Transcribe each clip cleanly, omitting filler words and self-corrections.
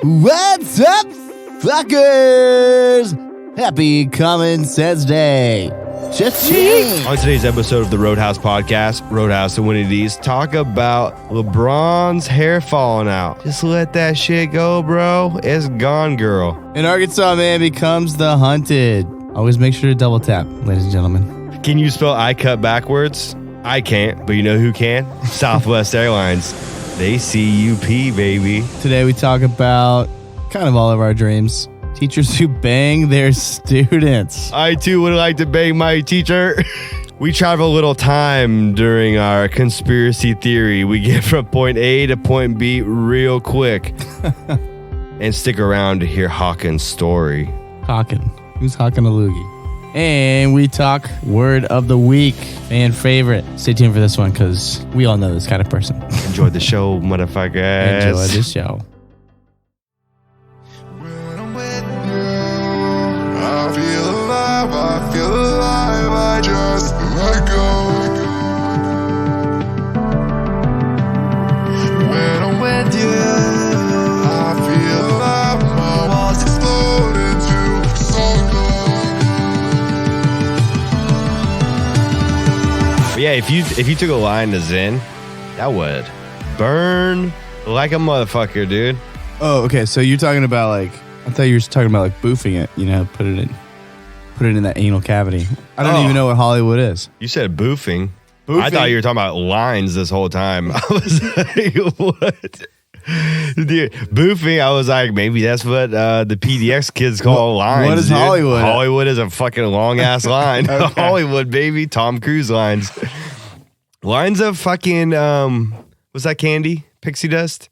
What's up, fuckers? Happy Common Sense Day. Cha-ching. On today's episode of the Roadhouse Podcast, Roadhouse and Winnie D's talk about LeBron's hair falling out. Just let that shit go, bro. It's gone, girl. An Arkansas man becomes the hunted. Always make sure to double tap, ladies and gentlemen. Can you spell I cut backwards? I can't, but you know who can? Southwest Airlines. They CUP, baby. Today we talk about kind of all of our dreams. Teachers who bang their students. I too would like to bang my teacher. We travel a little time during our conspiracy theory. We get from point A to point B real quick. And stick around to hear Hawkins' story. Hawkin. Who's Hawkin a loogie? And we talk word of the week. Fan favorite. Stay tuned for this one because we all know this kind of person. Enjoy the show, motherfuckers. Enjoy the show. I feel alive, I just let go. When I'm with you, I feel alive, my walls explode into But yeah, if you took a line to Zen, that would burn like a motherfucker, dude. Oh, okay. So you're talking about I thought you were talking about boofing it, put it in that anal cavity. I don't even know what Hollywood is. You said boofing. I thought you were talking about lines this whole time. I was like, what? Dude, boofing, I was like, maybe that's what the PDX kids call lines. What is dude. Hollywood? Hollywood is a fucking long-ass line. Okay. Hollywood, baby. Tom Cruise lines. Lines of fucking, what's that candy? Pixie dust?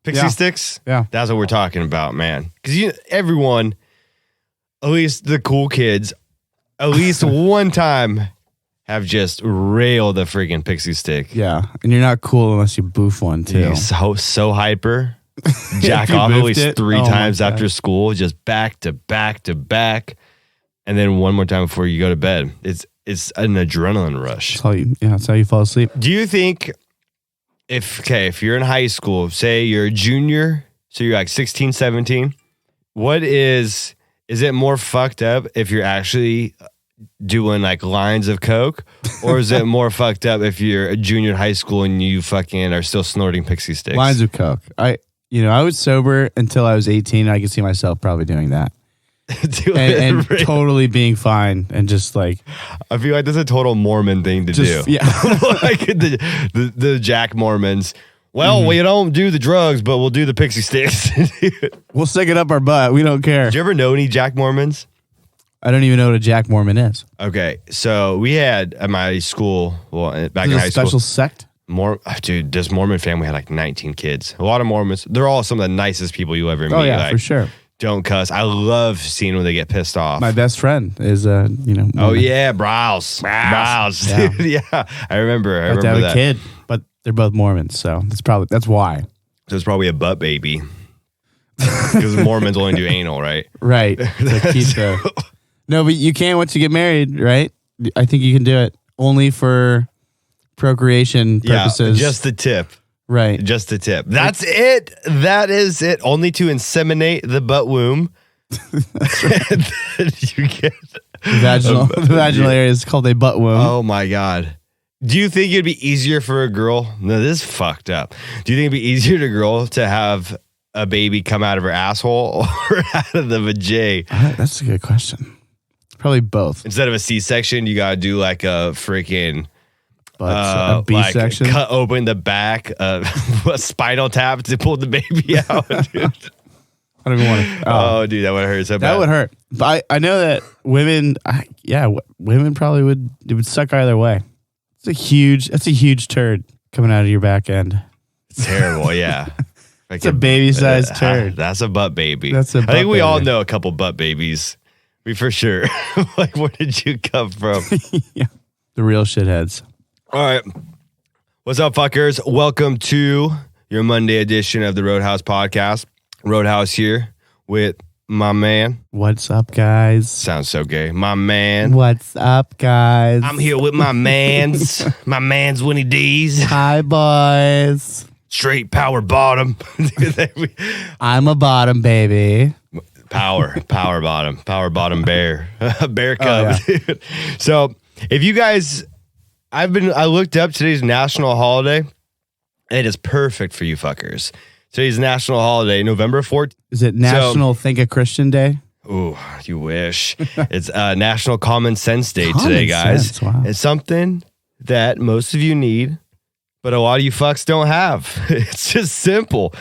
Pixie sticks? Yeah. That's what we're talking about, man. Because everyone, at least the cool kids, at least one time have just railed a freaking pixie stick. Yeah. And you're not cool unless you boof one, too. You're so hyper. Jack off at least three times after school, just back to back to back. And then one more time before you go to bed. It's an adrenaline rush. That's how you fall asleep. Do you think if you're in high school, say you're a junior, so you're like 16, 17, is it more fucked up if you're actually doing lines of coke, or is it more fucked up if you're a junior in high school and you fucking are still snorting pixie sticks? Lines of coke. I was sober until I was 18. I could see myself probably doing that. and totally being fine and just I feel like that's a total Mormon thing to do. Yeah. Like the Jack Mormons. Well, we don't do the drugs, but we'll do the pixie sticks. We'll stick it up our butt. We don't care. Did you ever know any Jack Mormons? I don't even know what a Jack Mormon is. Okay, so we had at my school, back in high school. Special sect? Dude, this Mormon family had 19 kids. A lot of Mormons. They're all some of the nicest people you ever meet. Oh, yeah, for sure. Don't cuss. I love seeing when they get pissed off. My best friend is, Mormon. Oh, yeah, Browse. Yeah. Yeah, I remember. I remember have that. a kid, but they're both Mormons, so that's why. So it's probably a butt baby. Because Mormons only do anal, right? Right. No, but you can once you get married, right? I think you can do it only for procreation purposes. Yeah, just the tip. Right. Just the tip. That's it. That is it. Only to inseminate the butt womb. And then you get the vaginal area is called a butt womb. Oh my God. Do you think it'd be easier for a girl? No, this is fucked up. Do you think it'd be easier to a girl to have a baby come out of her asshole or out of the vajay? That's a good question. Probably both. Instead of a C-section, you gotta do a freaking a B-section. Cut open the back, a spinal tap to pull the baby out. Dude. I don't even want to. Oh, dude, that would hurt so bad. That would hurt. But I know that women, women probably it would suck either way. That's a huge turd coming out of your back end. It's terrible, yeah. It's a baby-sized turd. That's a butt baby. I think we all know a couple butt babies. We for sure. Where did you come from? Yeah. The real shitheads. All right. What's up, fuckers? Welcome to your Monday edition of the Roadhouse Podcast. Roadhouse here with my man. What's up, guys? Sounds so gay. My man. What's up, guys? I'm here with my mans. My mans, Winnie D's. Hi, boys. straight power bottom. I'm a bottom, baby. Power bottom bear, bear cub. yeah. Dude. So if you guys, I looked up today's national holiday. It is perfect for you fuckers. Today's national holiday, November 14th. Is it National Think a Christian Day? Ooh, you wish. It's National Common Sense Day Common today, guys. sense, wow. It's something that most of you need, but a lot of you fucks don't have. It's just simple.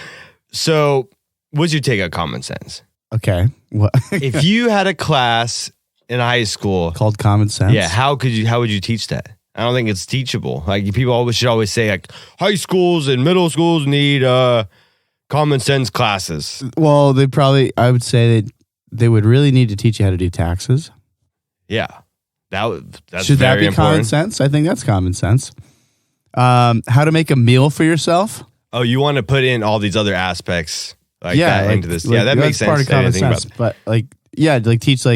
So what's your take on common sense? Okay. What? If you had a class in high school Called common sense? yeah, how would you teach that? I don't think it's teachable. Like people should always say like high schools and middle schools need common sense classes. Well, I would say that they would really need to teach you how to do taxes. Yeah. That's Should that very be common important. sense? I think that's common sense. How to make a meal for yourself? Oh, you want to put in all these other aspects into this. Like, Yeah, that makes that's part sense. of common I didn't think sense. But teach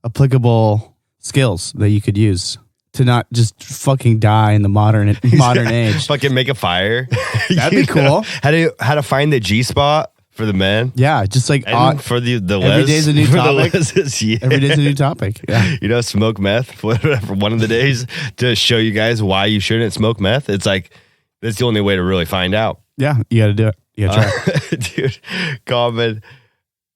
applicable skills that you could use to not just fucking die in the modern age. Fucking make a fire. That'd be cool. How to find the G spot for the men. Yeah, just like And for the every day's a new for the topic. lesbians, yeah. every day's a new topic. Yeah. Smoke meth for one of the days to show you guys why you shouldn't smoke meth. It's like that's the only way to really find out. Yeah, you got to do it. You got to try it. Dude, common.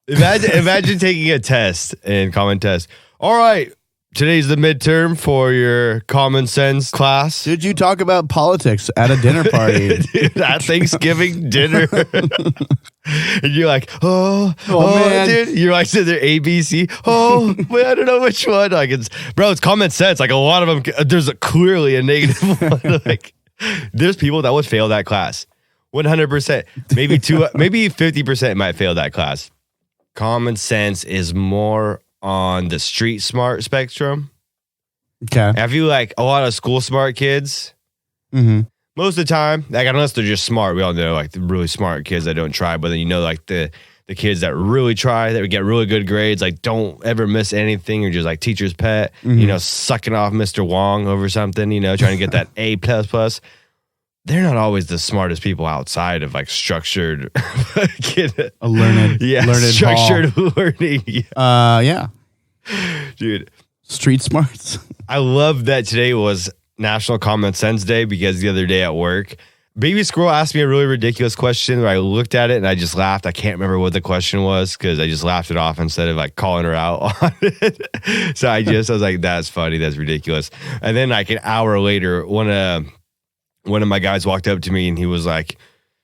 Imagine taking a test and common test. All right, today's the midterm for your common sense class. Did you talk about politics at a dinner party? Dude, at Thanksgiving dinner. And you're like, oh man. dude. You're like, sitting there, ABC. Oh, man, I don't know which one. Like, it's common sense. Like, a lot of them, there's clearly a negative one. Like, there's people that would fail that class. 100%. Maybe 50% might fail that class. Common sense is more on the street smart spectrum. Okay. I feel like a lot of school smart kids, Mm-hmm. most of the time, like unless they're just smart, we all know like the really smart kids that don't try, but then like the kids that really try, that would get really good grades, like don't ever miss anything, or just like teacher's pet, sucking off Mr. Wong over something, trying to get that A++. They're not always the smartest people outside of like structured A learned structured learning. Yeah. Dude. Street smarts. I love that today was National Common Sense Day, because the other day at work, Baby Squirrel asked me a really ridiculous question where I looked at it and I just laughed. I can't remember what the question was because I just laughed it off instead of like calling her out on it. So I was like, that's funny. That's ridiculous. And then like an hour later, one of my guys walked up to me and he was like,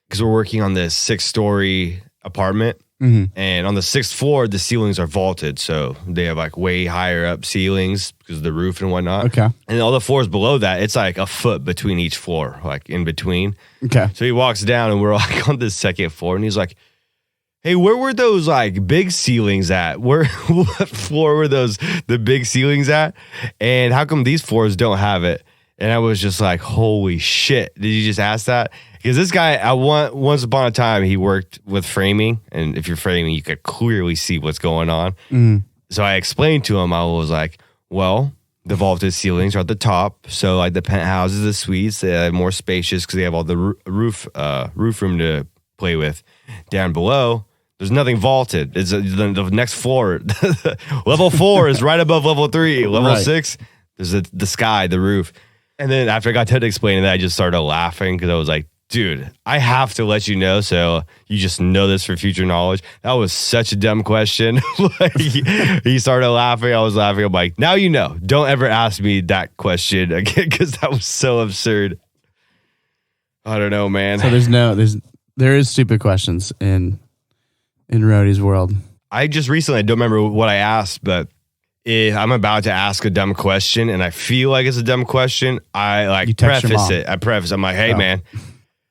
because we're working on this 6-story apartment. Mm-hmm. And on the 6th floor, the ceilings are vaulted. So they have like way higher up ceilings because of the roof and whatnot. Okay. And all the floors below that, it's like a foot between each floor, like in between. Okay. So he walks down and we're like on the 2nd floor and he's like, hey, where were those like big ceilings at? What floor were the big ceilings at? And how come these floors don't have it? And I was just like, holy shit. Did you just ask that? Because this guy, once upon a time, he worked with framing. And if you're framing, you could clearly see what's going on. Mm. So I explained to him, I was like, well, the vaulted ceilings are at the top. So like the penthouses, the suites, they're more spacious because they have all the roof room to play with. Down below, there's nothing vaulted. It's the next floor. Level 4 is right above level 3. Level 6, there's the sky, the roof. And then after I got to explaining that, I just started laughing because I was like, dude, I have to let you know so you just know this for future knowledge. That was such a dumb question. Like, he started laughing. I was laughing. I'm like, now you know. Don't ever ask me that question again because that was so absurd. I don't know, man. So there is stupid questions in Roadie's world. I just recently, I don't remember what I asked, but if I'm about to ask a dumb question and I feel like it's a dumb question, I like preface it. I'm like, hey, man,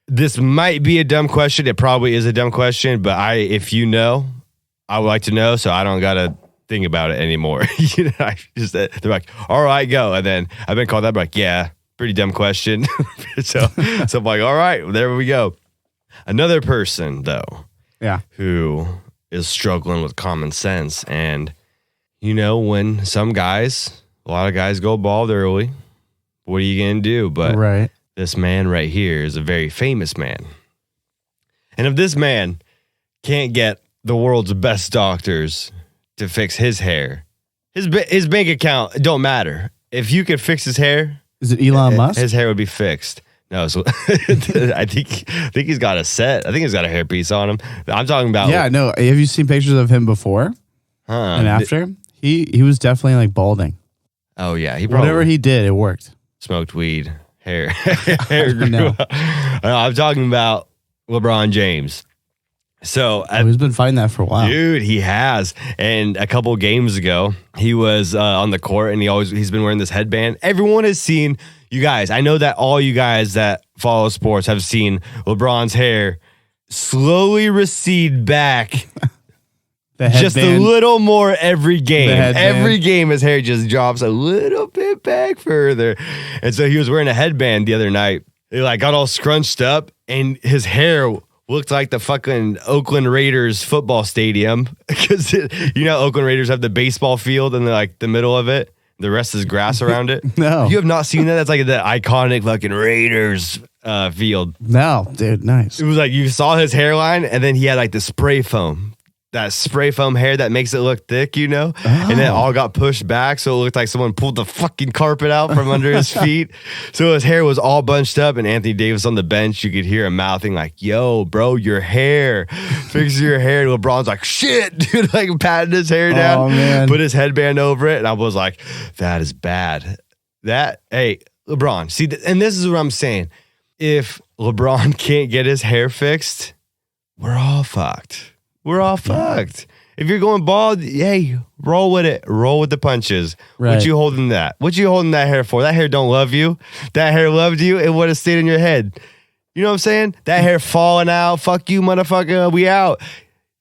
this might be a dumb question. It probably is a dumb question, but if you know, I would like to know so I don't got to think about it anymore. They're like, all right, go. And then I've been called that, like, yeah, pretty dumb question. so I'm like, all right, there we go. Another person, though, who is struggling with common sense. And, when a lot of guys go bald early, what are you going to do? But this man right here is a very famous man. And if this man can't get the world's best doctors to fix his hair, his bank account don't matter. If you could fix his hair, Is it Elon Musk? his hair would be fixed. No, so I think he's got a set. I think he's got a hairpiece on him. I'm talking about. Yeah, no. Have you seen pictures of him before and after? He was definitely like balding. Oh yeah, he probably Whatever he did, it worked. smoked weed. Hair grew. No. I'm talking about LeBron James. So He's been fighting that for a while. dude, he has. And a couple games ago, he was on the court, and he's been wearing this headband. Everyone has seen, you guys. I know that all you guys that follow sports have seen LeBron's hair slowly recede back. The headband, Just a little more every game. headband. Every game, his hair just drops a little bit back further. And so he was wearing a headband the other night. It like got all scrunched up, and his hair looked like the fucking Oakland Raiders football stadium. Because Oakland Raiders have the baseball field in the middle of it. The rest is grass around it. No. You have not seen that? That's like the iconic fucking Raiders field. No, dude, nice. It was like you saw his hairline, and then he had like the spray foam. That spray foam hair that makes it look thick, and then it all got pushed back, so it looked like someone pulled the fucking carpet out from under his feet. So his hair was all bunched up, and Anthony Davis on the bench, you could hear him mouthing like, "Yo, bro, your hair, fix your hair." And LeBron's like, "Shit, dude!" Like patting his hair down, Oh, man. put his headband over it, and I was like, "That is bad." Hey, LeBron, see, and this is what I'm saying: if LeBron can't get his hair fixed, we're all fucked. We're all fucked. If you're going bald, hey, roll with it. Roll with the punches. Right. What you holding that? What you holding that hair for? That hair don't love you. That hair loved you. It would have stayed in your head. You know what I'm saying? That hair falling out. Fuck you, motherfucker. We out.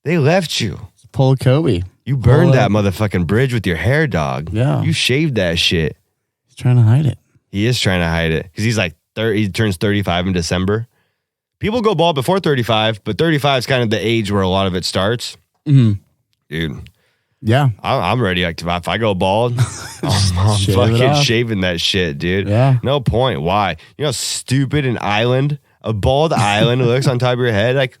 They left you. Pull a Kobe. You burned that motherfucking bridge with your hair, dog. Yeah. You shaved that shit. He's trying to hide it. He is trying to hide it because he's like he turns 35 in December. People go bald before 35, but 35 is kind of the age where a lot of it starts. Mm-hmm. Dude, Yeah. I'm ready. Like, if I go bald, I'm Shave it fucking off. shaving that shit, dude. Yeah. No point. Why? You know how stupid a bald island looks on top of your head? Like,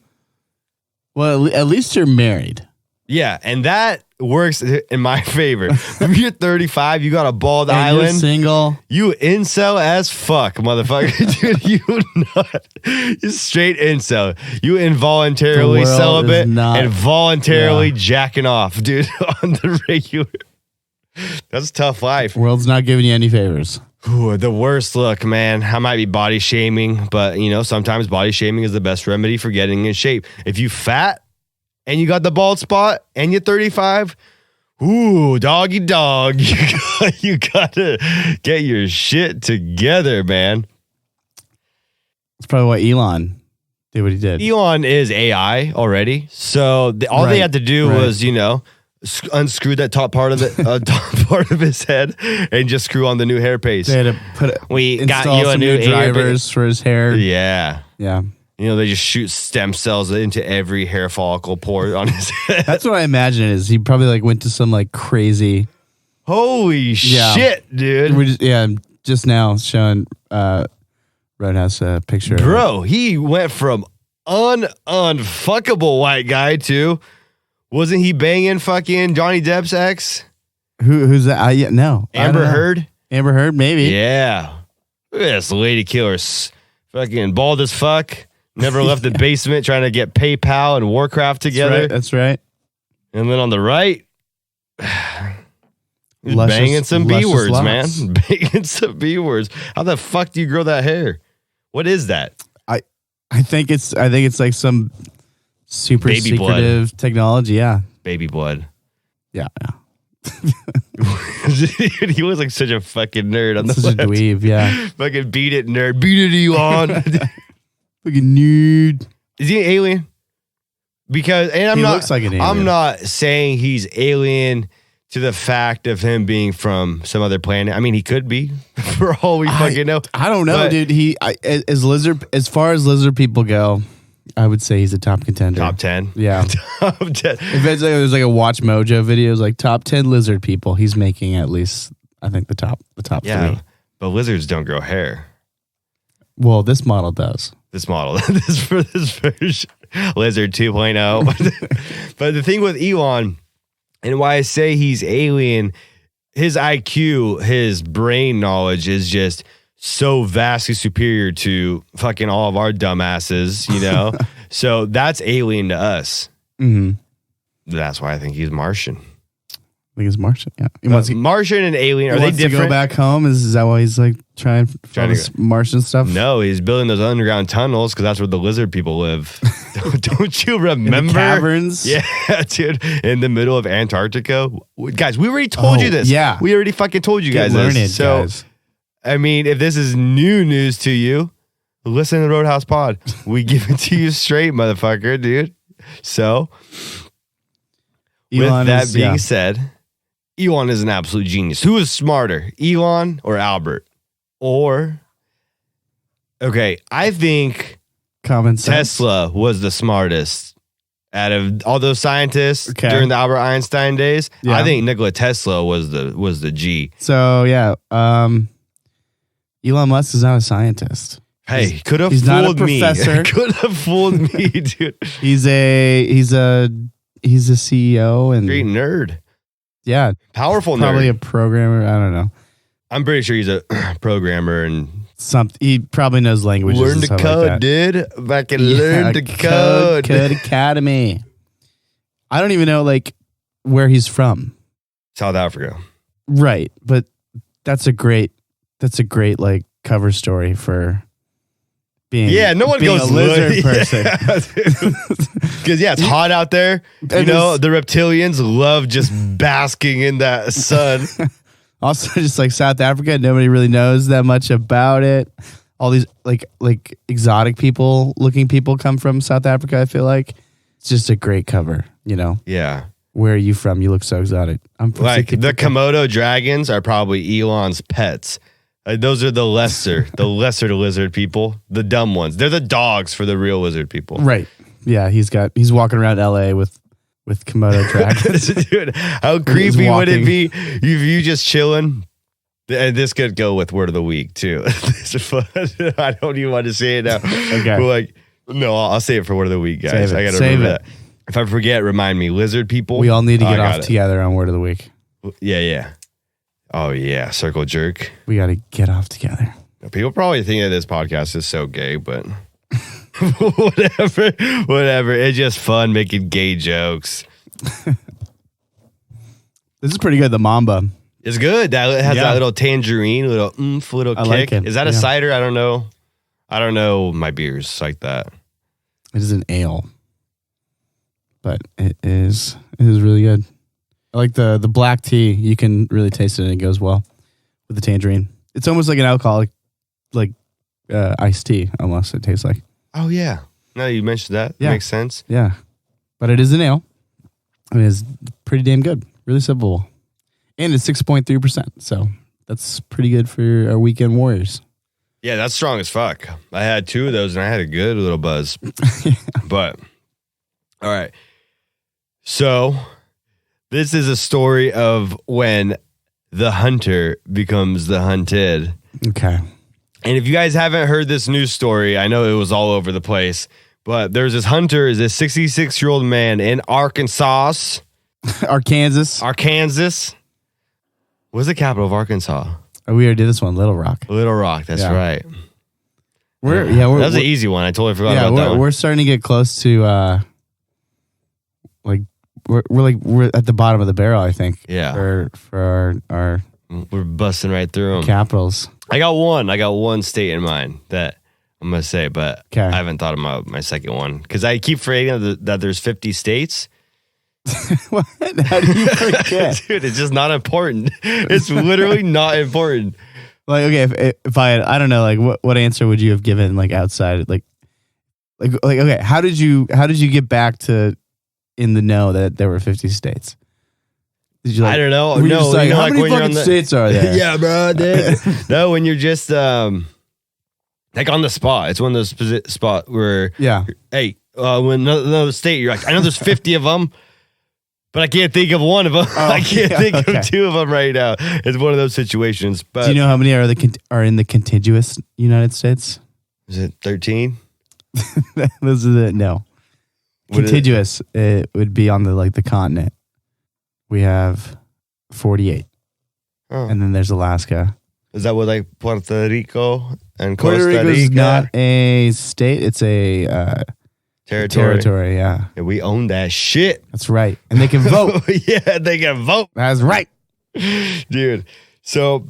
Well, at least you're married. yeah, and that works in my favor. If you're 35, you got a bald And you're island. single. You incel as fuck, motherfucker. Dude, you're straight incel. You involuntarily The world celibate is not- and voluntarily jacking off, dude, on the regular. That's a tough life. World's not giving you any favors. Ooh, the worst look, man. I might be body shaming, but sometimes body shaming is the best remedy for getting in shape. If you fat and you got the bald spot and you're 35, ooh, doggy dog. You gotta get your shit together, man. That's probably why Elon did what he did. Elon is AI already. So all they Right, had to do right. was, unscrew that top part of his head and just screw on the new hair paste. They had to We got install you a some new drivers for his hair. Yeah. Yeah. They just shoot stem cells into every hair follicle pore on his head. That's what I imagine is he probably went to some crazy. Holy Yeah. shit, dude. Just now showing Roadhouse a picture. Bro, he went from unfuckable white guy to, wasn't he banging fucking Johnny Depp's ex? Who's that? No. I Amber don't know. Heard? Amber Heard, maybe. Yeah. Look at this lady killer. Fucking bald as fuck. Never left the basement trying to get PayPal and Warcraft together. That's right. And then on the right, he's Luscious- banging some B luscious words, man. locks. Banging some B words. How the fuck do you grow that hair? What is that? I think it's like some super Baby secretive technology. Yeah. Baby blood. Yeah. He was like such a fucking nerd on the Such a left. dweeb. Yeah. Fucking beat it, nerd. Beat it, Elon. Fucking nude. Is he an alien? Because, and I'm He not, looks like an alien. I'm not saying he's alien to the fact of him being from some other planet. I mean, he could be, for all we fucking know. I don't know, But- dude. As far as lizard people go, I would say he's a top contender. Top 10. Yeah. Top 10. If it's there's a Watch Mojo videos like top 10 lizard people, he's making at least I think the top Yeah, 3. but lizards don't grow hair. Well, this model does. This model, this version, Lizard 2.0. But the thing with Elon, and why I say he's alien, his IQ, his brain knowledge is just so vastly superior to fucking all of our dumbasses, you know? So that's alien to us. Mm-hmm. That's why I think he's Martian. I think it's Martian. Yeah, he wants Martian and alien, are they wants to different? go back home. Is that why he's like trying to this Martian stuff? No, he's building those underground tunnels because that's where the lizard people live. Don't you remember? In the caverns? Yeah, dude. In the middle of Antarctica. Guys, we already told you this. Yeah. We already fucking told you guys learned this. it, guys. I mean, if this is new news to you, listen to the Roadhouse Pod. We give it to you straight, motherfucker, dude. So, Elon with that is, being said, Elon is an absolute genius. Who is smarter, Elon or Albert? Or, okay, I think common sense. Tesla was the smartest out of all those scientists during the Albert Einstein days. Yeah. I think Nikola Tesla was the G. So yeah, Elon Musk is not a scientist. Hey, could have he's not a fooled me. professor. Could have fooled me, dude. He's a CEO and Great nerd. Yeah, Powerful probably nerd. a programmer. I don't know. I'm pretty sure he's a programmer and He probably knows languages. learn and to stuff code, like that. dude. Back and learn to code. Code Academy. I don't even know like where he's from. South Africa. Right, but that's a great like cover story for being no one being goes a lizard person. Because it's hot out there. You know, the reptilians love just basking in that sun. Also, just like South Africa, nobody really knows that much about it. All these like exotic looking people come from South Africa. I feel like it's just a great cover. You know. Yeah. Where are you from? You look so exotic. I'm from like the Sikitika. Komodo dragons are probably Elon's pets. Those are the lesser lizard people, the dumb ones. They're the dogs for the real lizard people. Right. Yeah, he's walking around LA with Komodo dragons. Dude, how creepy would it be if you just chilling? And this could go with word of the week too. This is fun. I don't even want to say it now. Okay. But like, no, I'll say it for word of the week, guys. Save it. I gotta Save remember it. that. If I forget, remind me. Lizard people. We all need to get I got off it. together on word of the week. Yeah. Oh yeah, circle jerk. We got to get off together. People probably think that this podcast is so gay, but whatever. It's just fun making gay jokes. This is pretty good. The Mamba. It's good. That has that little tangerine, little little I kick. like it. Is that a Yeah. cider? I don't know. I don't know my beers like that. It is an ale, but it is really good. I like the black tea. You can really taste it, and it goes well with the tangerine. It's almost like an alcoholic, like iced tea. Almost it tastes like. Oh yeah. No, you mentioned that. Yeah. Makes sense. Yeah, but it is an ale. It is pretty damn good. Really simple, and it's 6.3%. So that's pretty good for our weekend warriors. Yeah, that's strong as fuck. I had 2 of those and I had a good little buzz. But all right. So this is a story of when the hunter becomes the hunted. Okay. And if you guys haven't heard this news story, I know it was all over the place, but there's this hunter, is this 66-year-old man in Arkansas. Arkansas. What's the capital of Arkansas? Oh, we already did this one. Little Rock. Little Rock. That's Yeah. right. That was an easy one. I totally forgot about that one. We're starting to get close to we're at the bottom of the barrel, I think. Yeah. For our We're busting right through them. capitals. I got one state in mind that I'm going to say, but Okay. I haven't thought about my second one because I keep forgetting that there's 50 states. What? How do you forget? Dude, it's just not important. It's literally not important. Like, okay, if I don't know, like what answer would you have given like outside like okay, how did you get back to in the know that there were 50 states? Did you I don't know. were you No, just like, you know, how like many when you're fucking on the states are there? Yeah, bro, dude. No, when you're just like on the spot. It's one of those spot where Yeah. hey, when another state, you're like, I know there's 50 of them, but I can't think of one of them. I can't think of 2 of them right now. It's one of those situations. But Do you know how many are in the contiguous United States? Is it 13? Those are the no. Contiguous. It would be on the continent. We have 48, and then there's Alaska. Is that what like Puerto Rico and Puerto Costa Rico Rica? is not a state; it's a territory. Yeah, we own that shit. that's right, and they can vote. Yeah, they can vote. That's right, Dude. So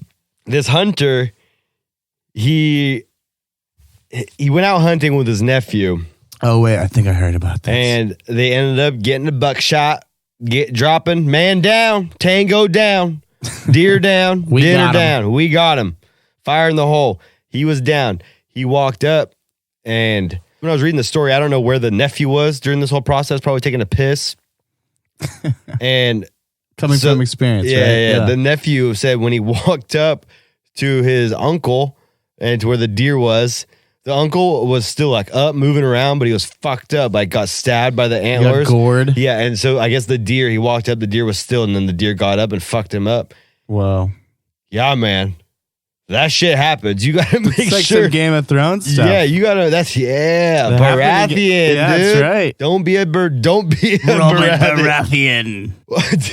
this hunter, he went out hunting with his nephew. Oh wait, I think I heard about this. And they ended up getting a buckshot, dropping, man down, tango down, deer down, dinner down. We got him. Fire in the hole. He was down. He walked up, and when I was reading the story, I don't know where the nephew was during this whole process, probably taking a piss. And coming from experience, right? Yeah. The nephew said when he walked up to his uncle and to where the deer was, the uncle was still like up, moving around, but he was fucked up, like got stabbed by the antlers. Got gored. Yeah, and so I guess the deer, he walked up, the deer was still, and then the deer got up and fucked him up. Whoa. Yeah, man. That shit happens. You got to make It's like sure. some Game of Thrones stuff. Yeah, you got to, Baratheon, yeah, dude. that's right. Don't be a Baratheon.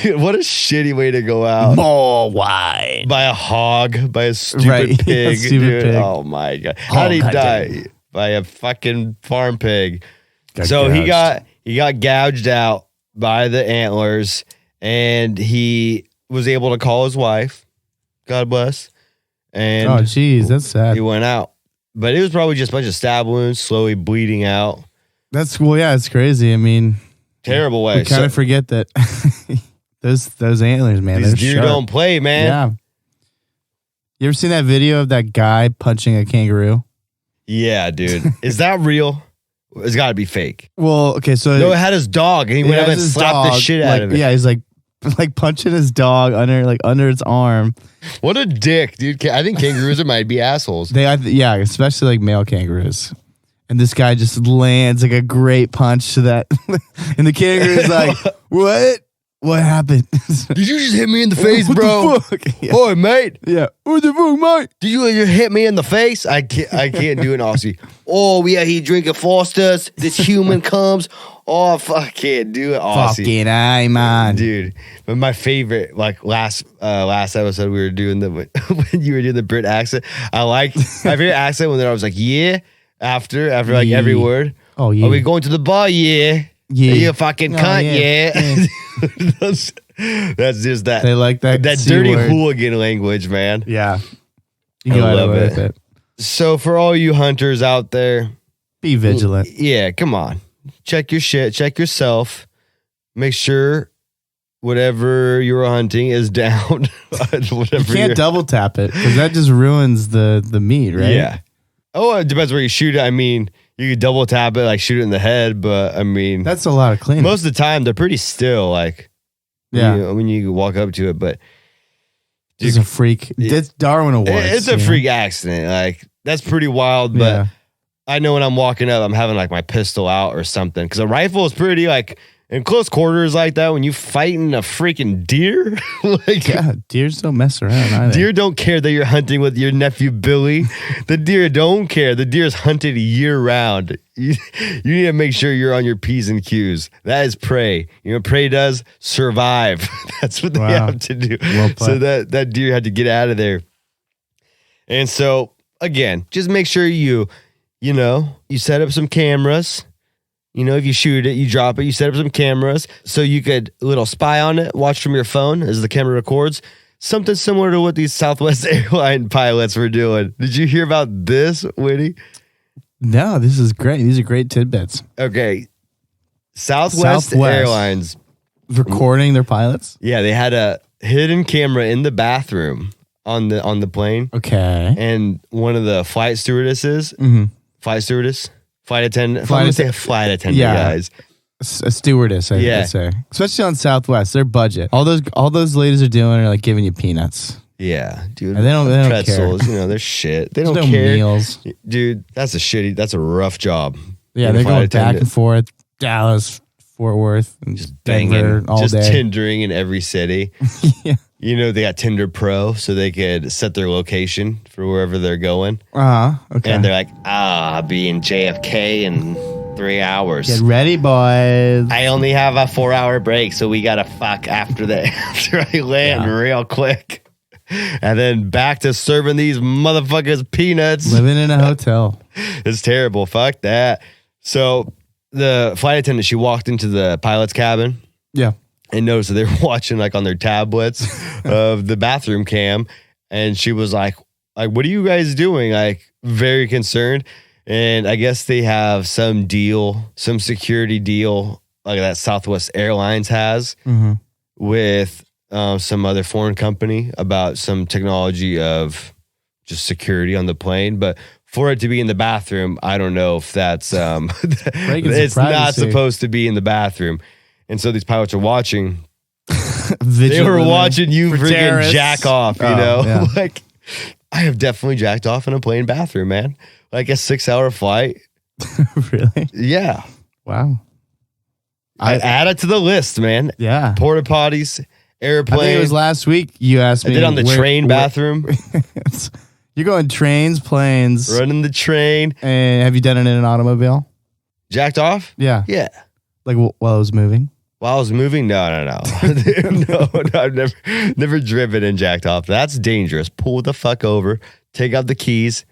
Dude, what a shitty way to go out. More wine. By a hog, by a stupid pig. Stupid dude. pig. Oh my God. How did he die? By a fucking farm pig. So gouged. he got gouged out by the antlers, and he was able to call his wife. God bless. And oh, geez, that's sad. he went out. But it was probably just a bunch of stab wounds, slowly bleeding out. It's crazy. I mean, Terrible way. we kind of forget that those antlers, man. These They're deer sharp. don't play, man. Yeah. You ever seen that video of that guy punching a kangaroo? Yeah, dude. Is that real? It's got to be fake. Well, okay, so No, it had his dog, and he went up and slapped the shit out of it. Yeah, he's like punching his dog under its arm. What a dick, dude. I think kangaroos might be assholes. Yeah, especially like male kangaroos. And this guy just lands like a great punch to that, and the kangaroo's like, "What? What happened? Did you just hit me in the face, What bro? the fuck? Yeah. Boy, mate. Yeah. What the fuck, mate? Did you hit me in the face? I can't do an Aussie. Oh, we out here drinking Foster's. This human comes. Oh, fuck, I can't do it, Aussie. Fucking aye, man. Dude, but my favorite, like last episode, we were doing when you were doing the Brit accent. My favorite accent when I was like, yeah, after like Yeah. every word. Oh, yeah. Are we going to the bar? Yeah. Yeah. Are you a fucking Oh, cunt? yeah. Yeah. That's just that. They like that C dirty word. hooligan language, man. Yeah. You I gotta love live with it. it. So for all you hunters out there, Be vigilant. yeah, come on. Check your shit. Check yourself. Make sure whatever you're hunting is down. Whatever You can't double tap it because that just ruins the meat, right? Yeah. Oh, it depends where you shoot it. I mean, you could double tap it, like shoot it in the head, but I mean, That's a lot of cleanup. most of the time they're pretty still. Like, Yeah. when you walk up to it, but It's a freak. It's Darwin Awards. it's a freak accident. Like, that's pretty wild, but Yeah. I know when I'm walking up, I'm having like my pistol out or something. Because a rifle is pretty like in close quarters like that. When you fighting a freaking deer, like Yeah, deers don't mess around either. deer don't care that you're hunting with your nephew Billy. The deer don't care. The deer is hunted year round. You need to make sure you're on your P's and Q's. That is prey. You know what prey does? Survive. That's what they Wow. have to do. Well played. So that deer had to get out of there. And so again, just make sure you set up some cameras. If you shoot it, you drop it, you set up some cameras so you could little spy on it, watch from your phone as the camera records. Something similar to what these Southwest airline pilots were doing. Did you hear about this, Whitty? No, this is great. These are great tidbits. Okay. Southwest Airlines. Recording their pilots? Yeah, they had a hidden camera in the bathroom on the plane. Okay. And one of the flight stewardess, flight attendant, flight attendant Yeah. guys. A stewardess, Yeah. I'd say. Especially on Southwest, their budget. All those ladies are doing are like giving you peanuts. Yeah, dude. And they don't pretzels, care. they're shit. They don't No care. meals. Dude, that's a rough job. Yeah, Being a they're flight going back attendant. and forth. Dallas, Fort Worth, and Just Denver banging, all just day. tendering in every city. Yeah. you know, they got Tinder Pro, so they could set their location for wherever they're going. Okay. And they're like, I'll be in JFK in 3 hours. Get ready, boys. I only have a 4-hour break, so we gotta fuck after I land real quick. And then back to serving these motherfuckers peanuts. Living in a hotel. It's terrible. Fuck that. So the flight attendant, she walked into the pilot's cabin. Yeah. And noticed that they were watching like on their tablets of the bathroom cam. And she was like, what are you guys doing? Like very concerned. And I guess they have some security deal like that Southwest Airlines has with some other foreign company about some technology of just security on the plane. But for it to be in the bathroom, I don't know if that's, it's not supposed to be in the bathroom. And so these pilots are watching. They were watching you freaking jack off, you know? Yeah. Like, I have definitely jacked off in a plane bathroom, man. Like a 6-hour flight. Really? Yeah. Wow. I add it to the list, man. Yeah. Porta potties, airplane. I think it was last week you asked me. I did on the train bathroom. You're going trains, planes. Running the train. And have you done it in an automobile? Jacked off? Yeah. Yeah. Like while it was moving? While I was moving? No. no, I've never driven and jacked off. That's dangerous. Pull the fuck over, take out the keys,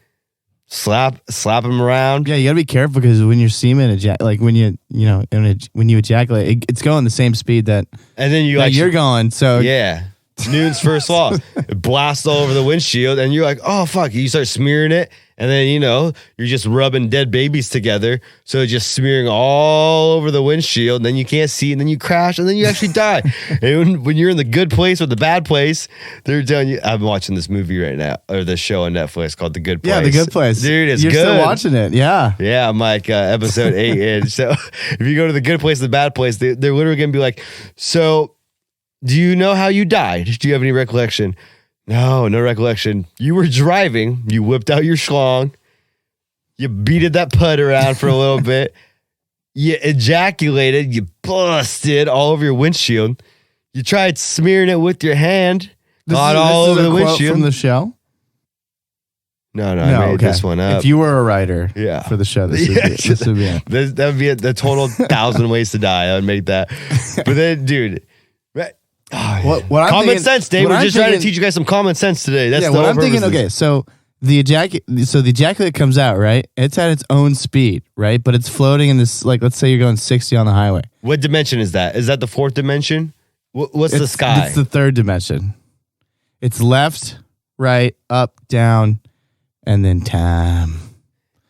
slap them around. Yeah, you gotta be careful because when you're semen, like when you ejaculate, it's going the same speed that and then you're going. So yeah, Newton's first law. It blasts all over the windshield, and you're like, oh fuck! You start smearing it, and then you're just rubbing dead babies together, so it's just smearing all over the windshield. And then you can't see, and then you crash, and then you actually die. And when you're in the good place or the bad place, they're telling you. I'm watching this movie right now, or this show on Netflix called The Good Place. Yeah, The Good Place, dude. It's you're good. Still watching it, yeah. Yeah, I'm like episode 8 in. So if you go to The Good Place, the bad place, they're literally gonna be like, so. Do you know how you died? Do you have any recollection? No recollection. You were driving. You whipped out your schlong. You beated that putt around for a little bit. You ejaculated. You busted all over your windshield. You tried smearing it with your hand. Got all over the windshield. From the show? No, I made this one up. If you were a writer for the show, this would be it. That would be the total 1,000 ways to die. I would make that. But then, dude... What I'm common thinking, sense, Dave. We're just trying to teach you guys some common sense today. That's what I'm thinking. Okay, so the ejaculate comes out, right? It's at its own speed, right? But it's floating in this, like, let's say you're going 60 on the highway. What dimension is that? Is that the fourth dimension? What's the sky? It's the third dimension. It's left, right, up, down, and then time.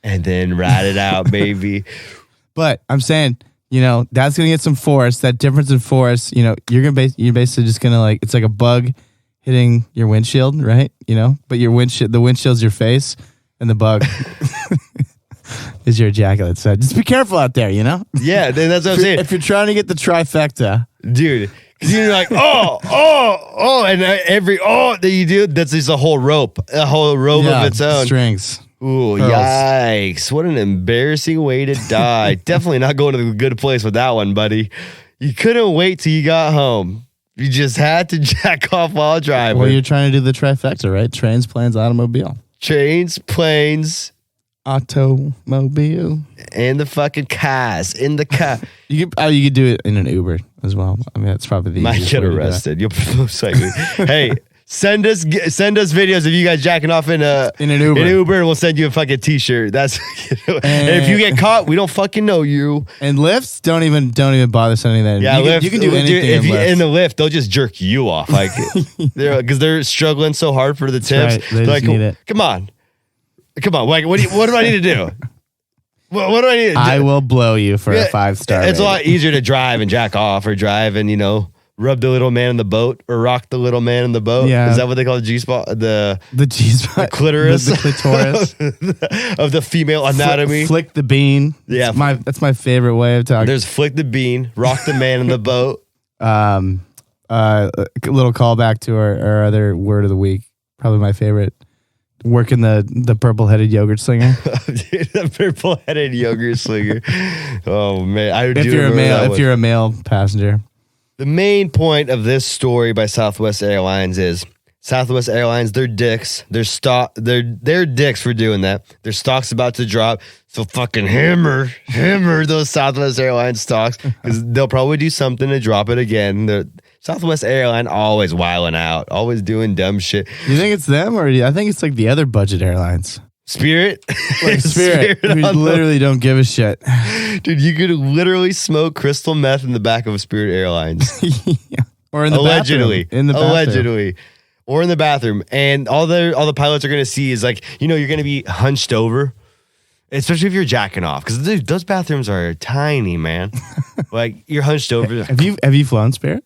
And then ride it out, baby. But I'm saying, that's gonna get some force. That difference in force, you're basically just gonna like, it's like a bug hitting your windshield, right? But the windshield's your face, and the bug is your ejaculate. So just be careful out there, Yeah, then that's what I'm saying. If you're trying to get the trifecta, dude, because you're like, and every that you do, that's just a whole rope of its own strings. Ooh, Pearls. Yikes. What an embarrassing way to die. Definitely not going to the good place with that one, buddy. You couldn't wait till you got home. You just had to jack off while driving. Well, you're trying to do the trifecta, right? Trains, planes, automobile. Trains, planes, automobile. And the fucking cars. In the car. You could do it in an Uber as well. I mean, that's probably the easiest way to do it. Might get arrested. You'll most likely. Hey. Send us videos of you guys jacking off in an Uber, and we'll send you a fucking t-shirt. That's and if you get caught, we don't fucking know you. And lifts, don't even bother sending that. Yeah, you can do anything. In the lift, they'll just jerk you off, like because they're struggling so hard for the tips. Right. They just need it. Come on. Like, what do I need to do? What do I need to do? I will blow you for a 5-star. It's a lot easier to drive and jack off, or drive and rub the little man in the boat, or rock the little man in the boat. Yeah. Is that what they call the G-spot? The G-spot. The clitoris. The clitoris. of the female anatomy. Flick the bean. Yeah. That's my favorite way of talking. There's flick the bean, rock the man in the boat. A little callback to our other word of the week. Probably my favorite. Working the purple-headed yogurt slinger. Dude, the purple-headed yogurt slinger. Oh, man. If you're a male passenger. The main point of this story by Southwest Airlines is Southwest Airlines, they're dicks. They're dicks for doing that. Their stock's about to drop. So fucking hammer those Southwest Airlines stocks because they'll probably do something to drop it again. The Southwest Airline always wilding out, always doing dumb shit. You think it's them, or I think it's like the other budget airlines? Spirit, Like Spirit, who literally don't give a shit. Dude, you could literally smoke crystal meth in the back of a Spirit Airlines. Yeah. Or in the Allegedly. bathroom. In the bathroom. Allegedly. Or in the bathroom. And all the pilots are going to see is like, you're going to be hunched over, especially if you're jacking off. Because those bathrooms are tiny, man. Like, you're hunched over. Have you flown Spirit?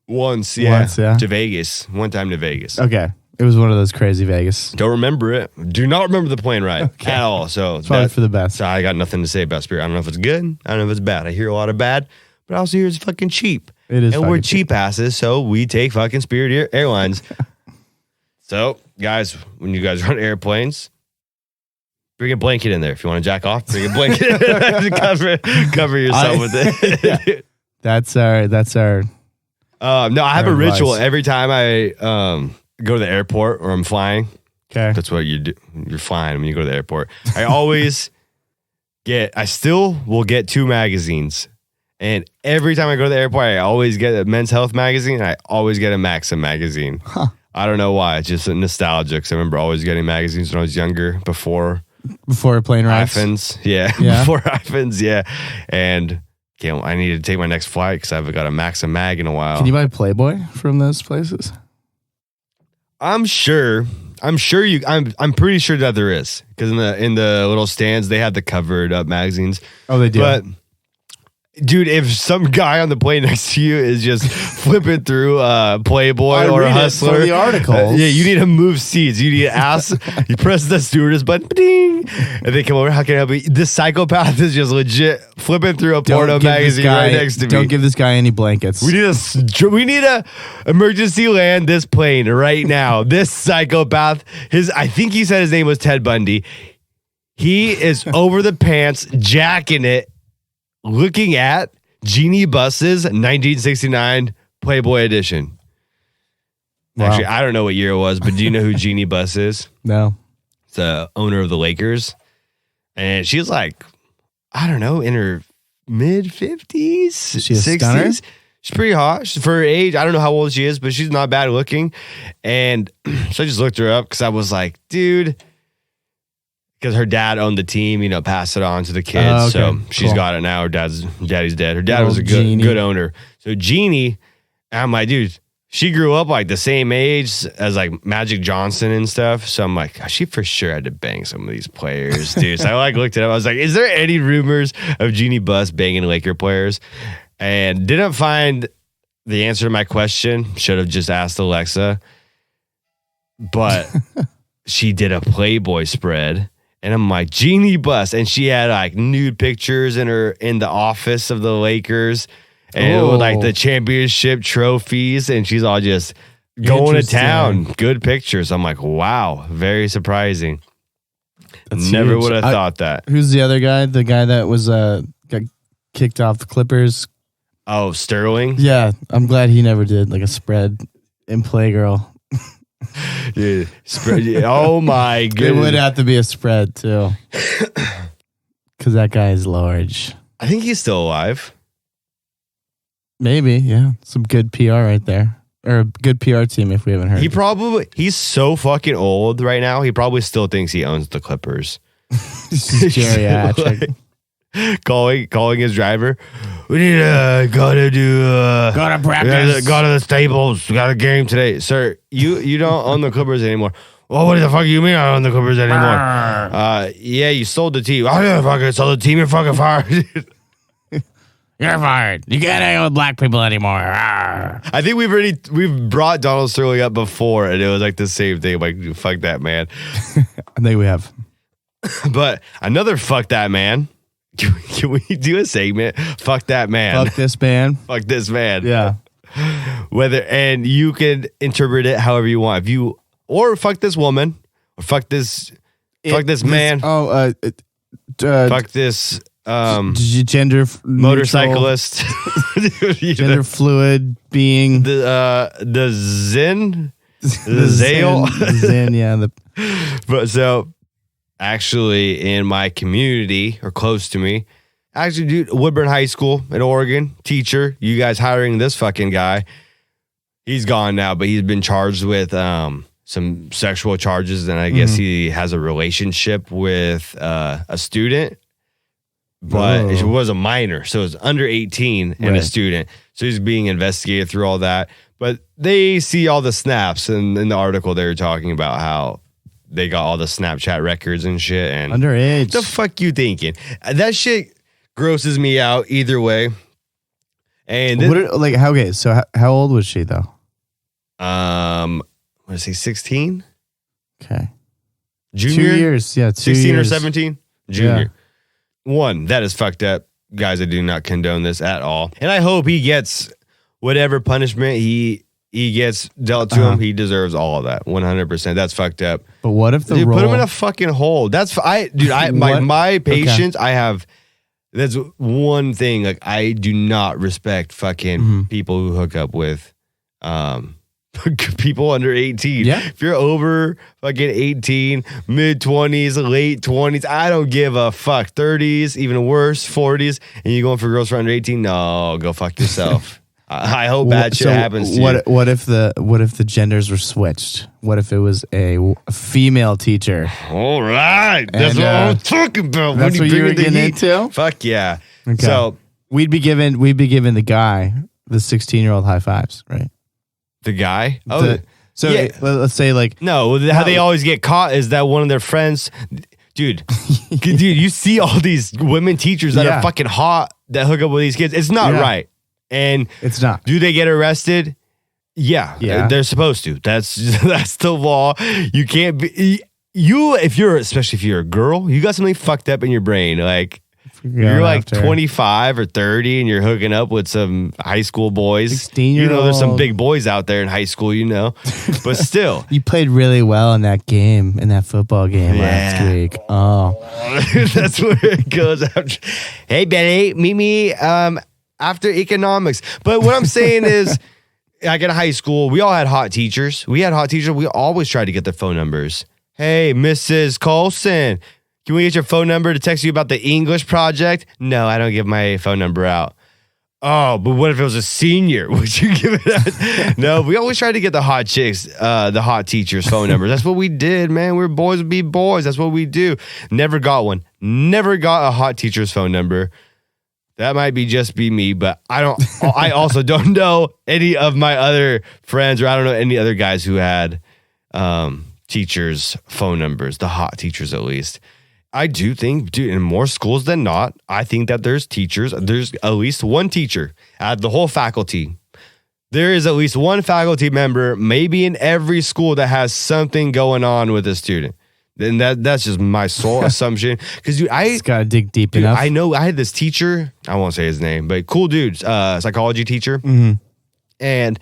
Once, yeah. Once, yeah. To Vegas. One time to Vegas. Okay. It was one of those crazy Vegas. Don't remember it. Do not remember the plane ride at all. So It's probably for the best. So I got nothing to say about Spirit. I don't know if it's good. I don't know if it's bad. I hear a lot of bad, but I also hear it's fucking cheap. It is. And we're cheap asses, so we take fucking Spirit Airlines. So, guys, when you guys run airplanes, bring a blanket in there. If you want to jack off, bring a blanket to cover yourself with it. Yeah. That's our. No, I have a ritual advice. every time I go to the airport or I'm flying. Okay. That's what you do. You're flying when you go to the airport. I still will get 2 magazines. And every time I go to the airport, I always get a Men's Health magazine. And I always get a Maxim magazine. Huh. I don't know why. It's just nostalgia. Because I remember always getting magazines when I was younger, before plane rides. iPhones. Yeah. Before iPhones. Yeah. And I need to take my next flight because I haven't got a Maxim mag in a while. Can you buy Playboy from those places? I'm pretty sure that there is, because in the little stands they have the covered up magazines. Oh, they do. But dude, if some guy on the plane next to you is just flipping through Playboy or Hustler, the articles. yeah, you need to move seats. You need to ask. You press the stewardess button, ding, and they come over. How can I help you? This psychopath is just legit flipping through a porno magazine right next to me. Don't give this guy any blankets. We need a emergency land this plane right now. This psychopath, I think he said his name was Ted Bundy. He is over the pants, jacking it, looking at Genie Bus's 1969 Playboy edition. Wow. Actually, I don't know what year it was, but do you know who Genie Bus is? No. It's the owner of the Lakers. And she's like, I don't know, in her mid 50s, Is she a stunner? She's pretty hot. For her age, I don't know how old she is, but she's not bad looking. And so I just looked her up because I was like, dude, because her dad owned the team, passed it on to the kids. Okay. So she's Cool. got it now. Her daddy's dead. Her dad Little was a Jeannie. good owner. So Jeannie, I'm like, dude, she grew up like the same age as like Magic Johnson and stuff. So I'm like, she for sure had to bang some of these players, dude. So I looked it up. I was like, is there any rumors of Jeannie Buss banging Laker players? And didn't find the answer to my question. Should have just asked Alexa. But she did a Playboy spread. And I'm like, Jeannie Buss. And she had like nude pictures in the office of the Lakers. And with like the championship trophies. And she's all just going to town. Good pictures. I'm like, wow, very surprising. That's Never huge. would have thought that. Who's the other guy? The guy that was got kicked off the Clippers. Oh, Sterling? Yeah, I'm glad he never did like a spread in Playgirl. Dude, oh my It goodness. would have to be a spread too, because that guy is large. I think he's still alive. Maybe, yeah, some good PR right there, or a good PR team if we haven't heard. He's so fucking old right now. He probably still thinks he owns the Clippers. Geriatric. calling his driver. We need gotta practice. Go to the Staples. We got a game today, sir. You don't own the Clippers anymore. Well, what the fuck do you mean I own the Clippers anymore? Yeah, you sold the team. I didn't fucking sell the team. You're fucking fired. You're fired. You can't hang with black people anymore. I think we've brought Donald Sterling up before, and it was like the same thing. Like, fuck that man. I think we have. But another fuck that man. Can we do a segment? Fuck that man. Fuck this man. Fuck this man. Yeah. And you can interpret it however you want. Or fuck this woman, or fuck this man. Oh, Fuck this Gender motorcyclist, gender fluid being, the Zen, the Zale, Zen, yeah. But so actually in my community or close to me, actually, dude, Woodburn High School in Oregon, teacher, you guys hiring this fucking guy. He's gone now, but he's been charged with some sexual charges, and I guess he has a relationship with a student, but it was a minor, so it was under 18 and a student. So he's being investigated through all that. But they see all the snaps, and in the article they were talking about how they got all the Snapchat records and shit. And underage. The fuck you thinking? That shit grosses me out either way. And then, so how old was she though? What is he, 16? Okay. Junior? 2 years, yeah. 16 years. or 17? Junior. Yeah. One, that is fucked up. Guys, I do not condone this at all. And I hope he gets whatever punishment he gets dealt to him. He deserves all of that. 100%. That's fucked up. But what if the put him in a fucking hole. My patience, I have, that's one thing. Like, I do not respect fucking people who hook up with people under 18. Yeah. If you're over fucking 18, mid 20s, late 20s, I don't give a fuck. 30s, even worse, 40s, and you going for girls for under 18? No, go fuck yourself. I hope bad shit happens to you. What if the genders were switched? What if it was a female teacher? All right, that's what I'm talking about. That's what you were getting into? Fuck yeah. Okay. So we'd be giving the guy the 16-year-old high fives, right? The guy? Let's say like... No, how they always get caught is that one of their friends... Dude, you see all these women teachers that are fucking hot that hook up with these kids. It's not right. And it's not. Do they get arrested? Yeah. They're supposed to. That's the law. You can't be... especially if you're a girl, you got something fucked up in your brain. Like... You're like 25 or 30 and you're hooking up with some high school boys. 16-year-old. You know, there's some big boys out there in high school, but still. You played really well in that game, in that football game last week. Oh. That's where it goes. Hey, Benny, meet me after economics. But what I'm saying is, like in high school, we all had hot teachers. We always tried to get their phone numbers. Hey, Mrs. Colson. Can we get your phone number to text you about the English project? No, I don't give my phone number out. Oh, but what if it was a senior? Would you give it out? No, we always tried to get the hot chicks, the hot teachers' phone numbers. That's what we did, man. We're boys would be boys. That's what we do. Never got one. Never got a hot teacher's phone number. That might be me, but I also don't know any of my other friends, or I don't know any other guys who had teachers' phone numbers, the hot teachers at least. I do think, dude, in more schools than not, I think that there's at least one teacher out of the whole faculty. There is at least one faculty member, maybe in every school, that has something going on with a student. And that's just my sole assumption. Because, dude, I just gotta dig deep enough. I know I had this teacher, I won't say his name, but cool dude, psychology teacher. And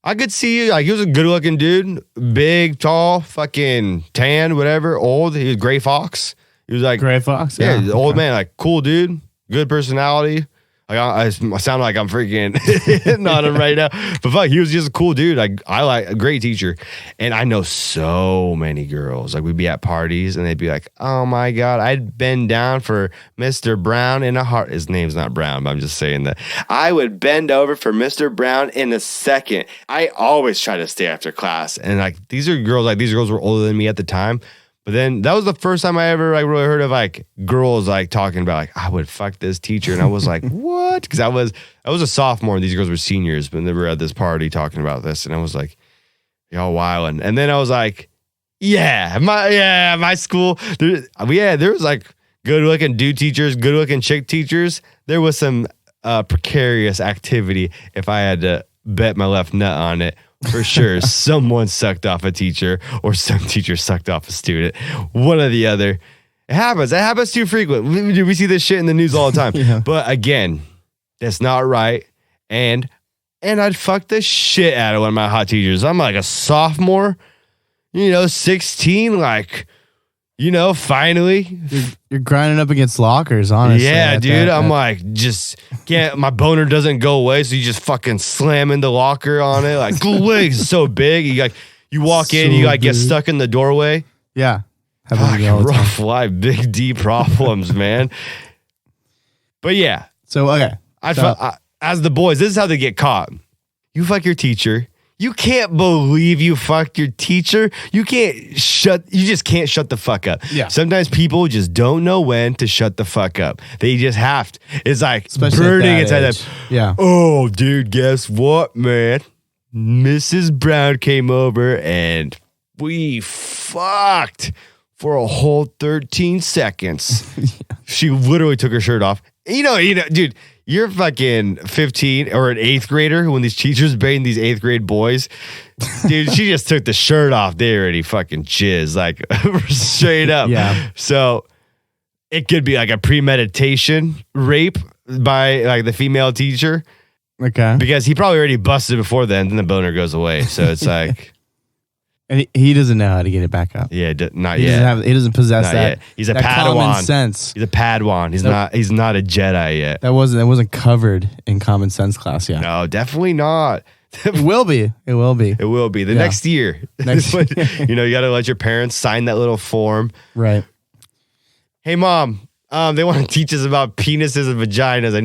I could see, like, he was a good looking dude, big, tall, fucking tan, whatever, old. He was Gray Fox. He was like Gray Fox, yeah, old man, like cool dude, good personality. Like I sound like I'm freaking hitting on him right now, but fuck, he was just a cool dude. Like I like a great teacher, and I know so many girls. Like we'd be at parties, and they'd be like, "Oh my god, I'd bend down for Mr. Brown in a heart." His name's not Brown, but I'm just saying that I would bend over for Mr. Brown in a second. I always try to stay after class, and like these girls were older than me at the time. But then that was the first time I ever like really heard of like girls like talking about like I would fuck this teacher, and I was like, what? Because I was a sophomore and these girls were seniors, but they were at this party talking about this, and I was like, y'all wildin'. And then I was like, my school, there was like good looking dude teachers, good looking chick teachers. There was some precarious activity if I had to bet my left nut on it. For sure, someone sucked off a teacher or some teacher sucked off a student. One or the other. It happens. It happens too frequent. We see this shit in the news all the time. Yeah. But again, that's not right. And I'd fuck the shit out of one of my hot teachers. I'm like a sophomore, 16. Like, you know, finally. You're grinding up against lockers, honestly. Yeah, dude. I'm like, just can't, my boner doesn't go away. So you just fucking slam in the locker on it. Like, go away. It's so big. You walk in, you like get stuck in the doorway. Yeah. Rough life, big D problems, man. But yeah. So, okay. As the boys, this is how they get caught. You fuck your teacher. You can't believe you fucked your teacher. You just can't shut the fuck up. Yeah. Sometimes people just don't know when to shut the fuck up. They just have to. It's like Especially burning at that inside age. them. Yeah. Oh, dude, guess what, man? Mrs. Brown came over and we fucked for a whole 13 seconds. She literally took her shirt off. You know, dude, you're fucking 15 or an 8th grader when these teachers bang these 8th grade boys. Dude, she just took the shirt off. They already fucking jizz, like straight up. Yeah. So it could be like a premeditation rape by like the female teacher. Okay. Because he probably already busted before then, then the boner goes away. So it's like... And he doesn't know how to get it back up. Yeah, not He yet. he doesn't possess Not that. yet. He's a that Padawan. Common sense. He's a Padawan. He's not a Jedi yet. That wasn't covered in common sense class yet. No, definitely not. It will be. It will be. It will be the Yeah. next year. Next year. You know, you got to let your parents sign that little form. Right. Hey, mom. They want to teach us about penises and vaginas.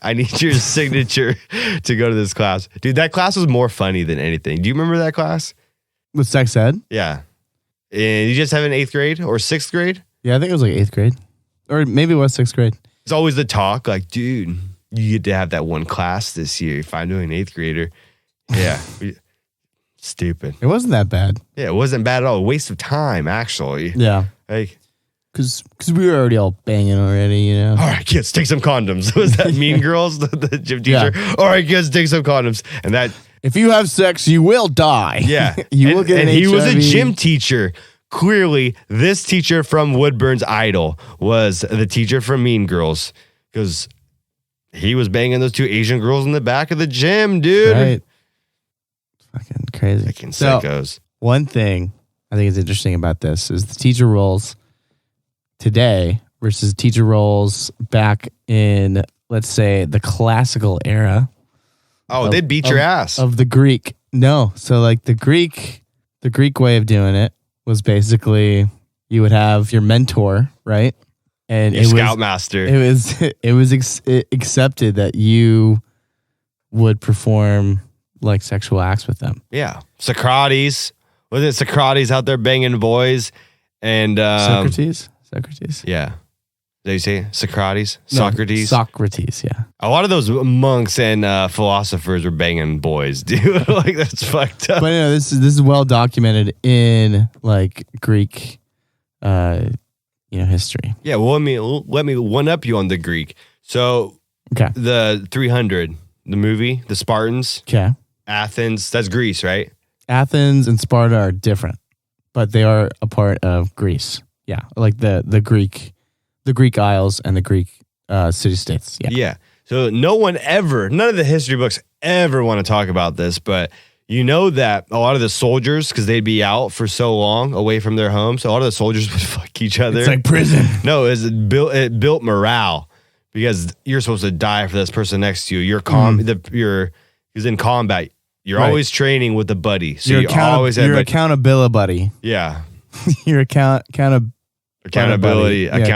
I need your signature to go to this class, dude. That class was more funny than anything. Do you remember that class? With sex ed? Yeah. And you just have an 8th grade or 6th grade? Yeah, I think it was like 8th grade. Or maybe it was 6th grade. It's always the talk, like, dude, you get to have that one class this year if I'm doing 8th grader. Yeah. Stupid. It wasn't that bad. Yeah, it wasn't bad at all. A waste of time, actually. Yeah. Like, Because we were already all banging already, you know? all right, kids, take some condoms. Was that Mean Girls, the gym teacher? Yeah. All right, kids, take some condoms. And that, If you have sex, you will die. yeah. You will get and an he was a HIV. gym teacher. Clearly, this teacher from Woodburn's Idol was the teacher from Mean Girls because he was banging those 2 Asian girls in the back of the gym, dude. Right. Fucking crazy. Fucking So, psychos. one thing I think is interesting about this is the teacher roles today versus teacher roles back in, let's say, the classical era Oh, they'd beat your ass. of the Greek. No. So like the Greek way of doing it was basically you would have your mentor, right? And Your scoutmaster. it was accepted that you would perform like sexual acts with them. Yeah. Socrates. Was it Socrates out there banging boys? And Socrates? yeah. Did you say Socrates? No, Socrates? Socrates, yeah. A lot of those monks and philosophers were banging boys, dude. Like, that's fucked up. But no, this is well documented in like Greek history. Yeah, well, let me one up you on the Greek. So Okay. the 300, the movie, the Spartans, Okay. Athens, that's Greece, right? Athens and Sparta are different, but they are a part of Greece. Yeah. Like the Greek Isles and the Greek city states. Yeah. Yeah. So none of the history books ever want to talk about this, but you know that a lot of the soldiers, because they'd be out for so long away from their homes, a lot of the soldiers would fuck each other. It's like prison. No, it built morale because you're supposed to die for this person next to you. You're in combat. You're Right. always training with a buddy. So You're you always have accountability buddy. yeah. Your Accountability, buddy. Yeah,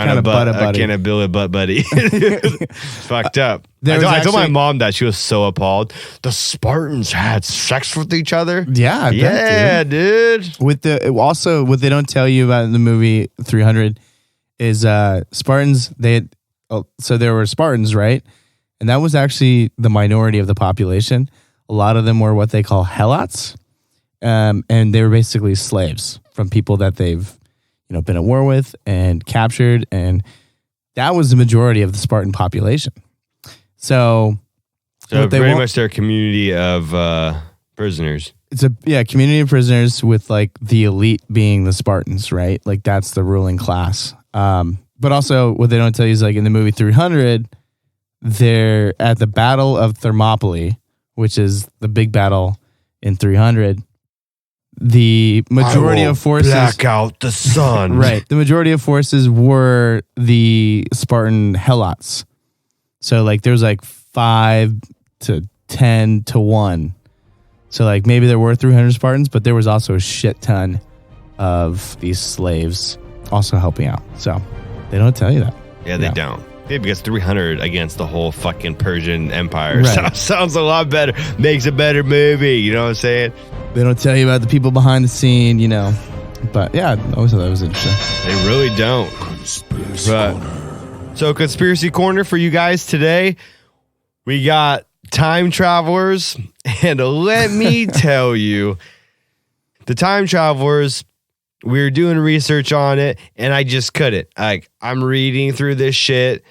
accountability butt buddy. Fucked up. I told my mom that. She was so appalled. The Spartans had sex with each other. Yeah, I bet, dude. With what they don't tell you about in the movie 300 is Spartans. So there were Spartans, right? And that was actually the minority of the population. A lot of them were what they call helots, and they were basically slaves from people that they've been at war with and captured, and that was the majority of the Spartan population. So pretty much their community of prisoners. It's a community of prisoners with like the elite being the Spartans, right? Like that's the ruling class. But also what they don't tell you is like in the movie 300, they're at the Battle of Thermopylae, which is the big battle in 300. the majority of forces black out the sun. right. The majority of forces were the Spartan helots. So like there's like 5 to 10 to 1. So like maybe there were 300 Spartans, but there was also a shit ton of these slaves also helping out. So they don't tell you that. Yeah, they don't. Yeah, because 300 against the whole fucking Persian Empire Right. sounds a lot better. Makes a better movie. You know what I'm saying? They don't tell you about the people behind the scene, you know. But yeah, I always thought that was interesting. They really don't. So Conspiracy Corner for you guys today. We got time travelers. And let me tell you, the time travelers, we were doing research on it, and I just couldn't. Like, I'm reading through this shit,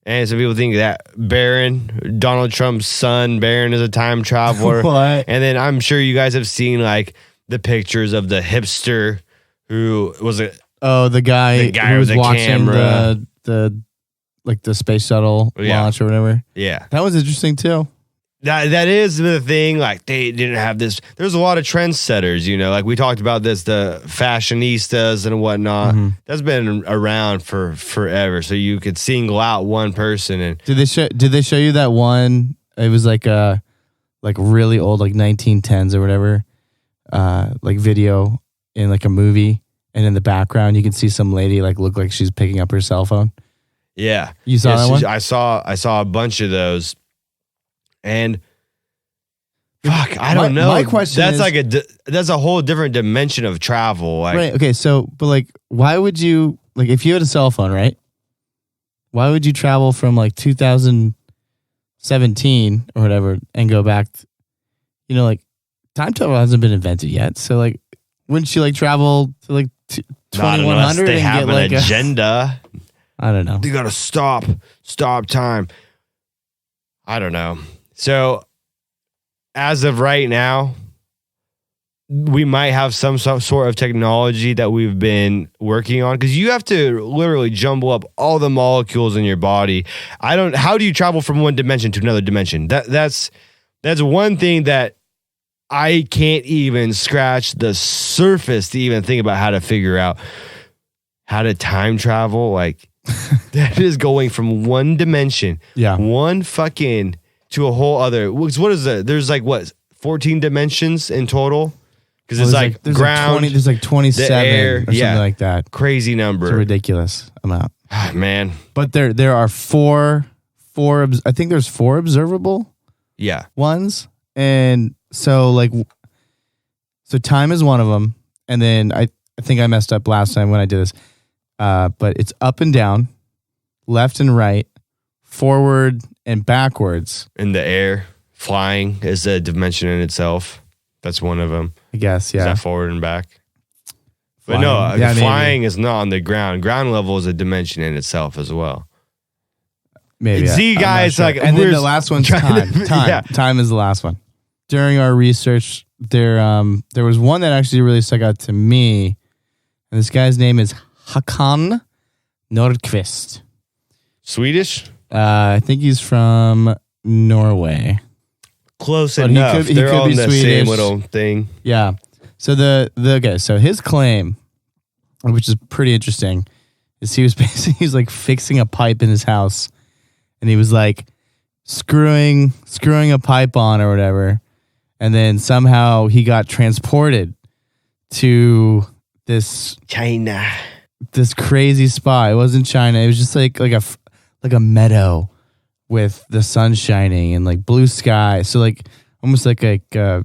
and some people think that Barron, Donald Trump's son, Barron, is a time traveler. What? And then I'm sure you guys have seen like the pictures of the hipster who was a the guy who was with the watching camera. the space shuttle launch or whatever. Yeah. That was interesting too. That is the thing. Like, they didn't have this. There's a lot of trendsetters, you know, like we talked about this, the fashionistas and whatnot. Mm-hmm. That's been around for forever. So you could single out one person. And Did they show you that one? It was like really old, like 1910s or whatever, like video in like a movie, and in the background you can see some lady like look like she's picking up her cell phone. yeah, You saw that one? I saw a bunch of those. And fuck, I don't know. My question that's is, like that's a whole different dimension of travel. Like, right? Okay, so but like, why would you like if you had a cell phone, right? Why would you travel from like 2017 or whatever and go back? You know, like time travel hasn't been invented yet, so like, wouldn't you like travel to like not unless 2100 they and have get an like agenda. I don't know. They gotta stop time. I don't know. So as of right now, we might have some sort of technology that we've been working on, because you have to literally jumble up all the molecules in your body. How do you travel from one dimension to another dimension? That's one thing that I can't even scratch the surface to even think about how to figure out how to time travel. Like, that is going from one dimension, one fucking to a whole other. What is it? There's like 14 dimensions in total, because it's like there's ground. There's like 27 the air, or something like that. Crazy number. It's a ridiculous amount. Man. But there are four. I think there's 4 observable. Yeah. Ones, and so time is one of them. And then I think I messed up last time when I did this. But it's up and down, left and right, forward and backwards. In the air, flying is a dimension in itself. That's one of them. I guess, yeah. Is that forward and back? Flying. But no, Yeah, flying is not on the ground. Ground level is a dimension in itself as well. Maybe. See, I'm not guys, sure. like, and then we're the last one's trying time. to- Time. yeah. Time is the last one. During our research, there was one that actually really stuck out to me, and this guy's name is Håkan Nordqvist. Swedish? I think he's from Norway. Close But he enough. could They're be on the Swedish. same little thing. Yeah. So so his claim, which is pretty interesting, is he was basically like fixing a pipe in his house, and he was like screwing a pipe on or whatever, and then somehow he got transported to this crazy spot. It wasn't China. It was just like a meadow with the sun shining and like blue sky. So like almost like a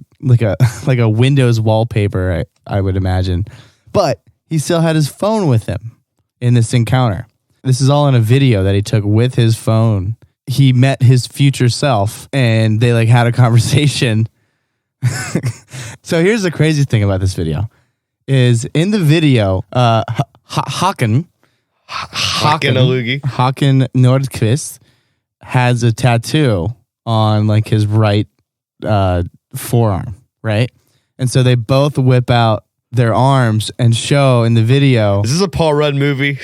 Windows wallpaper, I would imagine. But he still had his phone with him in this encounter. This is all in a video that he took with his phone. He met his future self and they like had a conversation. So here's the crazy thing about this video is in the video, Håkan Nordqvist has a tattoo on like his right forearm, right? And so they both whip out their arms and show in the video. Is this a Paul Rudd movie?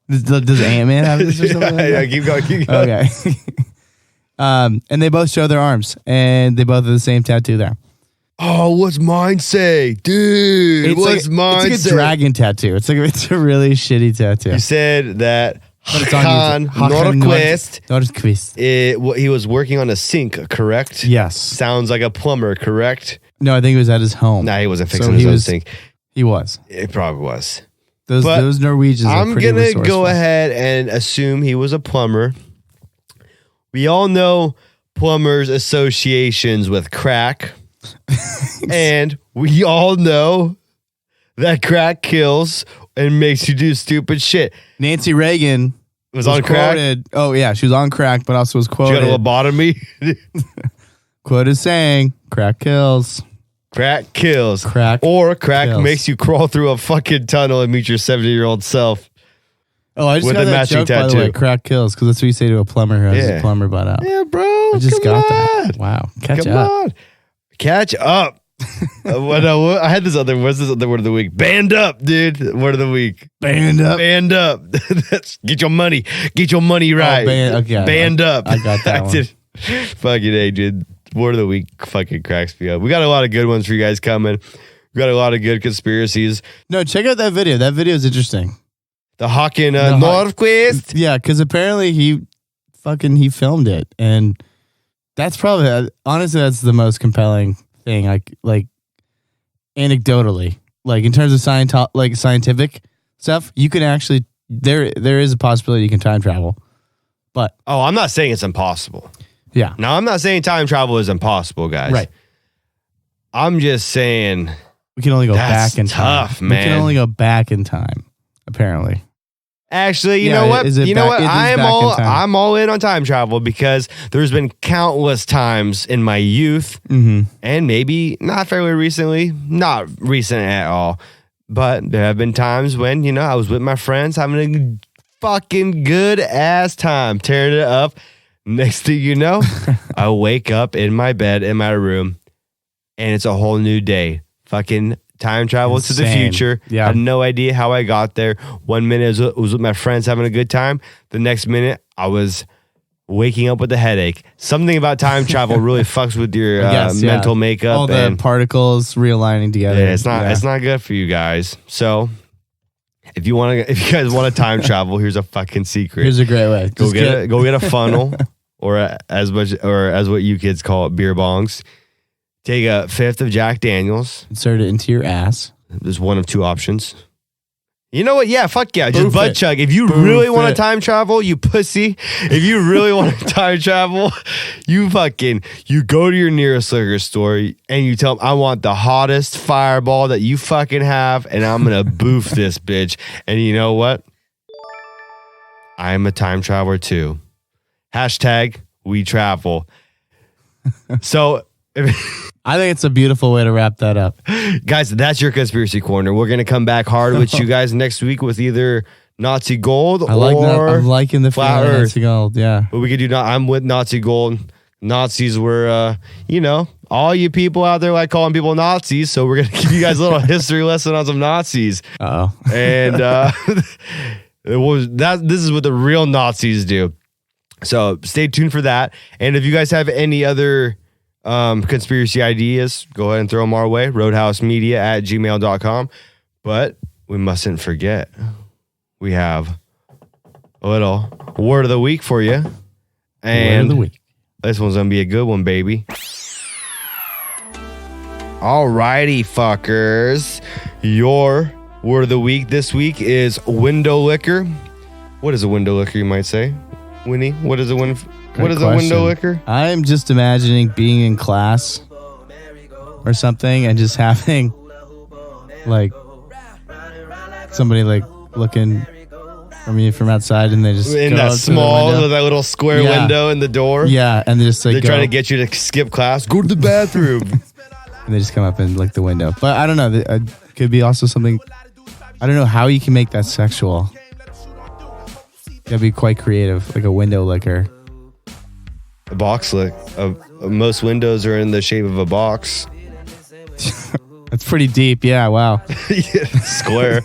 Does Ant-Man have this or something? Yeah, keep going. Okay. And they both show their arms and they both have the same tattoo there. Oh, what's mine say? Dude, what's mine say? It's like a dragon tattoo. It's a really shitty tattoo. You said that But it's on Hakan Nordqvist. he was working on a sink, correct? Yes. Sounds like a plumber, correct? No, I think it was at his home. Nah, he wasn't fixing his own sink. He was. It probably was. Those Norwegians are I'm pretty going to resourceful. go ahead and assume he was a plumber. We all know plumbers' associations with crack. And we all know that crack kills and makes you do stupid shit. Nancy Reagan was on crack. Quoted, oh yeah, she was on crack, but also was She quoted. got a lobotomy. Quoted saying, "Crack kills." Crack kills. Crack kills. Makes you crawl through a fucking tunnel and meet your 70-year-old self. Oh, I just With got a that matching joke, by the tattoo. way. Crack kills, because that's what you say to a plumber who has a plumber butt out. Yeah, bro. I just come got on. that. Wow, catch Come up. on. Catch up. I had this other. What's this other word of the week? Band up, dude. Word of the week. Band up. Band up. Get your money. Get your money right. Band up. I got that one. Fucking A, dude. Word of the week fucking cracks me up. We got a lot of good ones for you guys coming. We got a lot of good conspiracies. No, check out that video. That video is interesting. The Hakan Nordqvist. Yeah, because apparently he filmed it, and that's probably honestly that's the most compelling thing. Like anecdotally, like in terms of scientific stuff, you can actually there is a possibility you can time travel, but I'm not saying it's impossible. Yeah. Now I'm not saying time travel is impossible, guys. Right. I'm just saying we can only go that's back in time. tough, man. We can only go back in time. Apparently. Actually, you know what? I'm all in on time travel because there's been countless times in my youth and maybe not fairly recently, not recent at all, but there have been times when, I was with my friends having a fucking good ass time, tearing it up. Next thing you know, I wake up in my bed in my room and it's a whole new day. Fucking time travel to the future. Yeah. I had no idea how I got there. 1 minute I was with my friends having a good time. The next minute I was waking up with a headache. Something about time travel really fucks with your mental makeup. All the particles realigning together. Yeah, it's not good for you guys. So if you guys want to time travel, here's a fucking secret. Here's a great way. Go get a funnel or as what you kids call it, beer bongs. Take a fifth of Jack Daniels. Insert it into your ass. There's one of two options. You know what? Yeah, fuck yeah. Just Boof butt it. chug. If you Boof really want to it. time travel, you pussy. If you really want to time travel, you go to your nearest liquor store and you tell them, I want the hottest fireball that you fucking have and I'm going to boof this bitch. And you know what? I'm a time traveler too. Hashtag we travel. So I think it's a beautiful way to wrap that up. guys, that's your conspiracy corner. We're going to come back hard with you guys next week with either Nazi gold I like that. or I'm liking the flat feeling of earth. Nazi gold. Yeah. But we could do I'm with Nazi gold. Nazis were, all you people out there like calling people Nazis. So we're going to give you guys a little history lesson on some Nazis. Uh-oh. And this is what the real Nazis do. So stay tuned for that. And if you guys have any other conspiracy ideas, go ahead and throw them our way. RoadhouseMedia@gmail.com. But we mustn't forget, we have a little word of the week for you. And Word of the week. this one's going to be a good one, baby. Alrighty, fuckers. Your word of the week this week is window liquor. What is a window liquor, you might say? Winnie, what is a window liquor? I'm just imagining being in class or something and just having like somebody like looking for me from outside and they just In go that up to the small, window. with that little square window in the door. Yeah, and they just like They're trying to get you to skip class. Go to the bathroom. and they just come up and like the window. But I don't know. It could be also something. I don't know how you can make that sexual. That'd be quite creative, like a window liquor. A box lick. Most windows are in the shape of a box. That's pretty deep. Yeah. Wow. Square.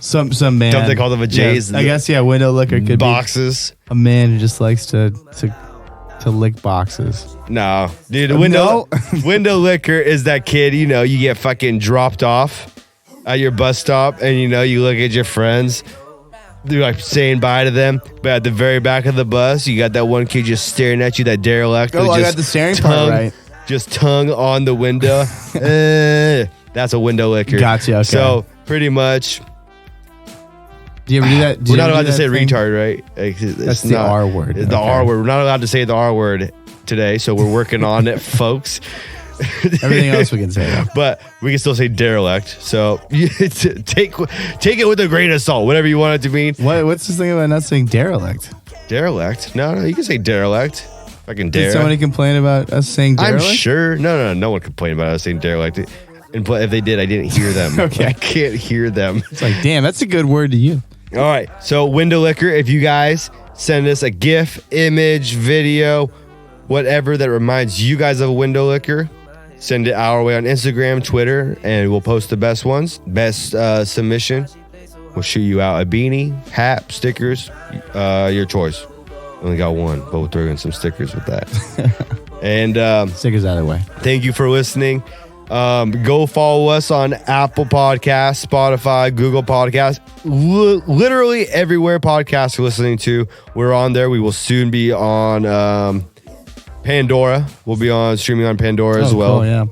Some man. Don't they call them a J's? Yeah, I guess window liquor could boxes. be a man who just likes to to lick boxes. No, dude. No. Window licker is that kid. You know, you get fucking dropped off at your bus stop, and you know, you look at your friends. They're like saying bye to them, but at the very back of the bus, you got that one kid just staring at you, that derelict. Oh, I got the staring part right. Just tongue on the window. That's a window licker. Gotcha. Okay. So pretty much, do you ever do that? We're not allowed to say retard, right? That's the R word. The R word. We're not allowed to say the R word today, so we're working on it, folks. Everything else we can say, though. But we can still say derelict. So take it with a grain of salt, whatever you want it to mean. What's this thing about not saying derelict? Derelict? No, you can say derelict. Fucking dare. Did somebody complain about us saying derelict? I'm sure. No one complained about us saying derelict. And if they did, I didn't hear them. Okay. I can't hear them. It's like, damn, that's a good word to you. All right. So window licker, if you guys send us a GIF, image, video, whatever that reminds you guys of a window licker, send it our way on Instagram, Twitter, and we'll post the best ones. Best submission. We'll shoot you out a beanie, hat, stickers, your choice. Only got one, but we'll throw in some stickers with that. And stickers out of the way. Thank you for listening. Go follow us on Apple Podcasts, Spotify, Google Podcasts, literally everywhere podcasts are listening to. We're on there. We will soon be on Pandora. We'll be on streaming on Pandora as well. Cool, yeah.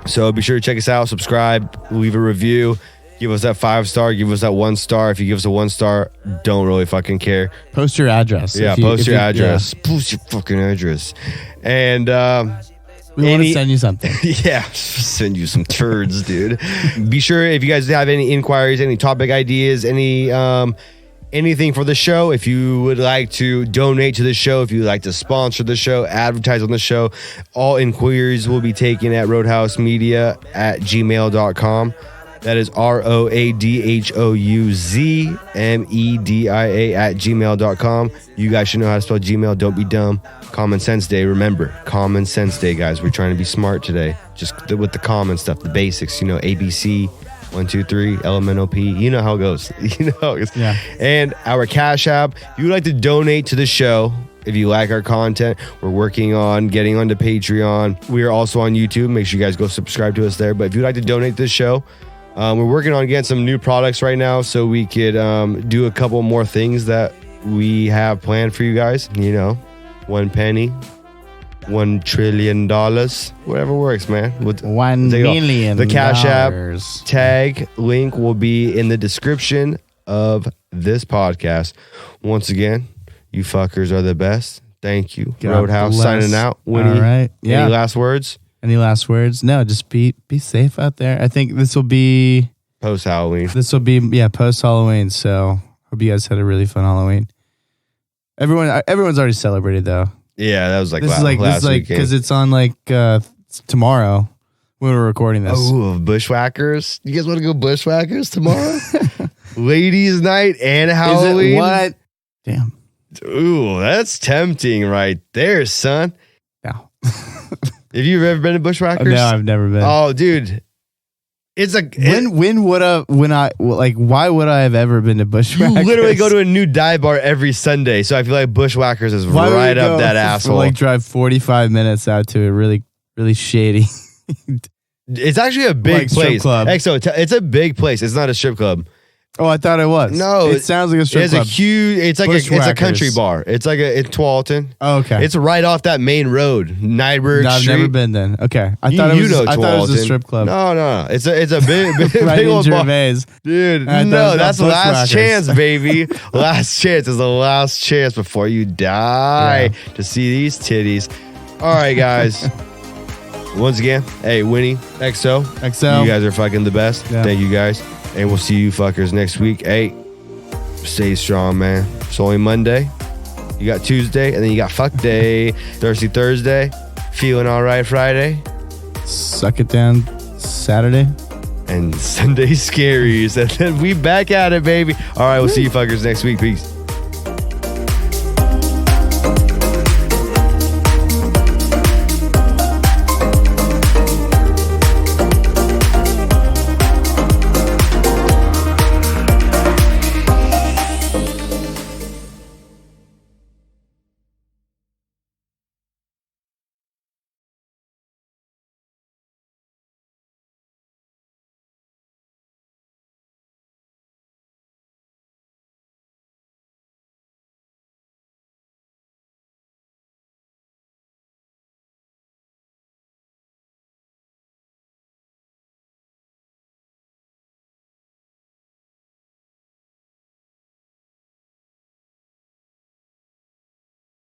So be sure to check us out, subscribe, leave a review, give us that 5-star, give us that 1-star. If you give us a 1-star, don't really fucking care. Post your address. Yeah, post your address. Yeah. Post your fucking address. And we want to send you something. Yeah, send you some turds, dude. Be sure if you guys have any inquiries, any topic ideas, anything for the show, if you would like to donate to the show, if you would like to sponsor the show, advertise on the show, all inquiries will be taken at roadhousemedia@gmail.com. That is roadhouzmedia@gmail.com. You guys should know how to spell Gmail. Don't be dumb. Common Sense Day. Remember, Common Sense Day, guys. We're trying to be smart today. Just with the common stuff, the basics. You know, ABC, 1, 2, 3, LMNOP. You know how it goes. You know how it goes. Yeah. And our Cash App. If you would like to donate to the show, if you like our content, we're working on getting onto Patreon. We are also on YouTube. Make sure you guys go subscribe to us there. But if you'd like to donate to the show, we're working on getting some new products right now so we could do a couple more things that we have planned for you guys. You know, 1 penny, $1 trillion, whatever works, man. $1 million. The Cash App tag link will be in the description of this podcast. Once again, you fuckers are the best. Thank you. God Roadhouse bless. Signing out. Winnie, all right. Yeah. Any last words? Any last words? No, just be safe out there. I think this will be post Halloween. Post Halloween. So hope you guys had a really fun Halloween. Everyone's already celebrated though. Yeah, that was like this is like because it's on like tomorrow when we're recording this. Oh, bushwhackers! You guys want to go bushwhackers tomorrow? Ladies' night and Halloween. Is it what? Damn. Ooh, that's tempting right there, son. No. Have you ever been to bushwhackers? No, I've never been. Oh, dude. It's like why would I have ever been to bushwhackers? You literally go to a new dive bar every Sunday, so I feel like bushwhackers is right up that asshole. Like drive 45 minutes out to a really, really shady. It's actually a big place. Club. It's a big place. It's not a strip club. Oh, I thought it was. No, it sounds like a strip club. It's a country bar. It's like in Tualatin. Oh, okay. It's right off that main road, Nyberg I've Street. never been then. Okay, I thought it was a strip club. No. It's a big right big old bar. Gervais. Dude, no, that's the last chance, baby. Last chance is the last chance before you die to see these titties. All right, guys. Once again, hey, Winnie, XO. You guys are fucking the best. Yeah. Thank you guys. And we'll see you fuckers next week. Hey, stay strong, man. It's only Monday. You got Tuesday, and then you got fuck day. Thursday. Feeling all right Friday. Suck it down Saturday. And Sunday scaries. And then we back at it, baby. All right, we'll see you fuckers next week. Peace.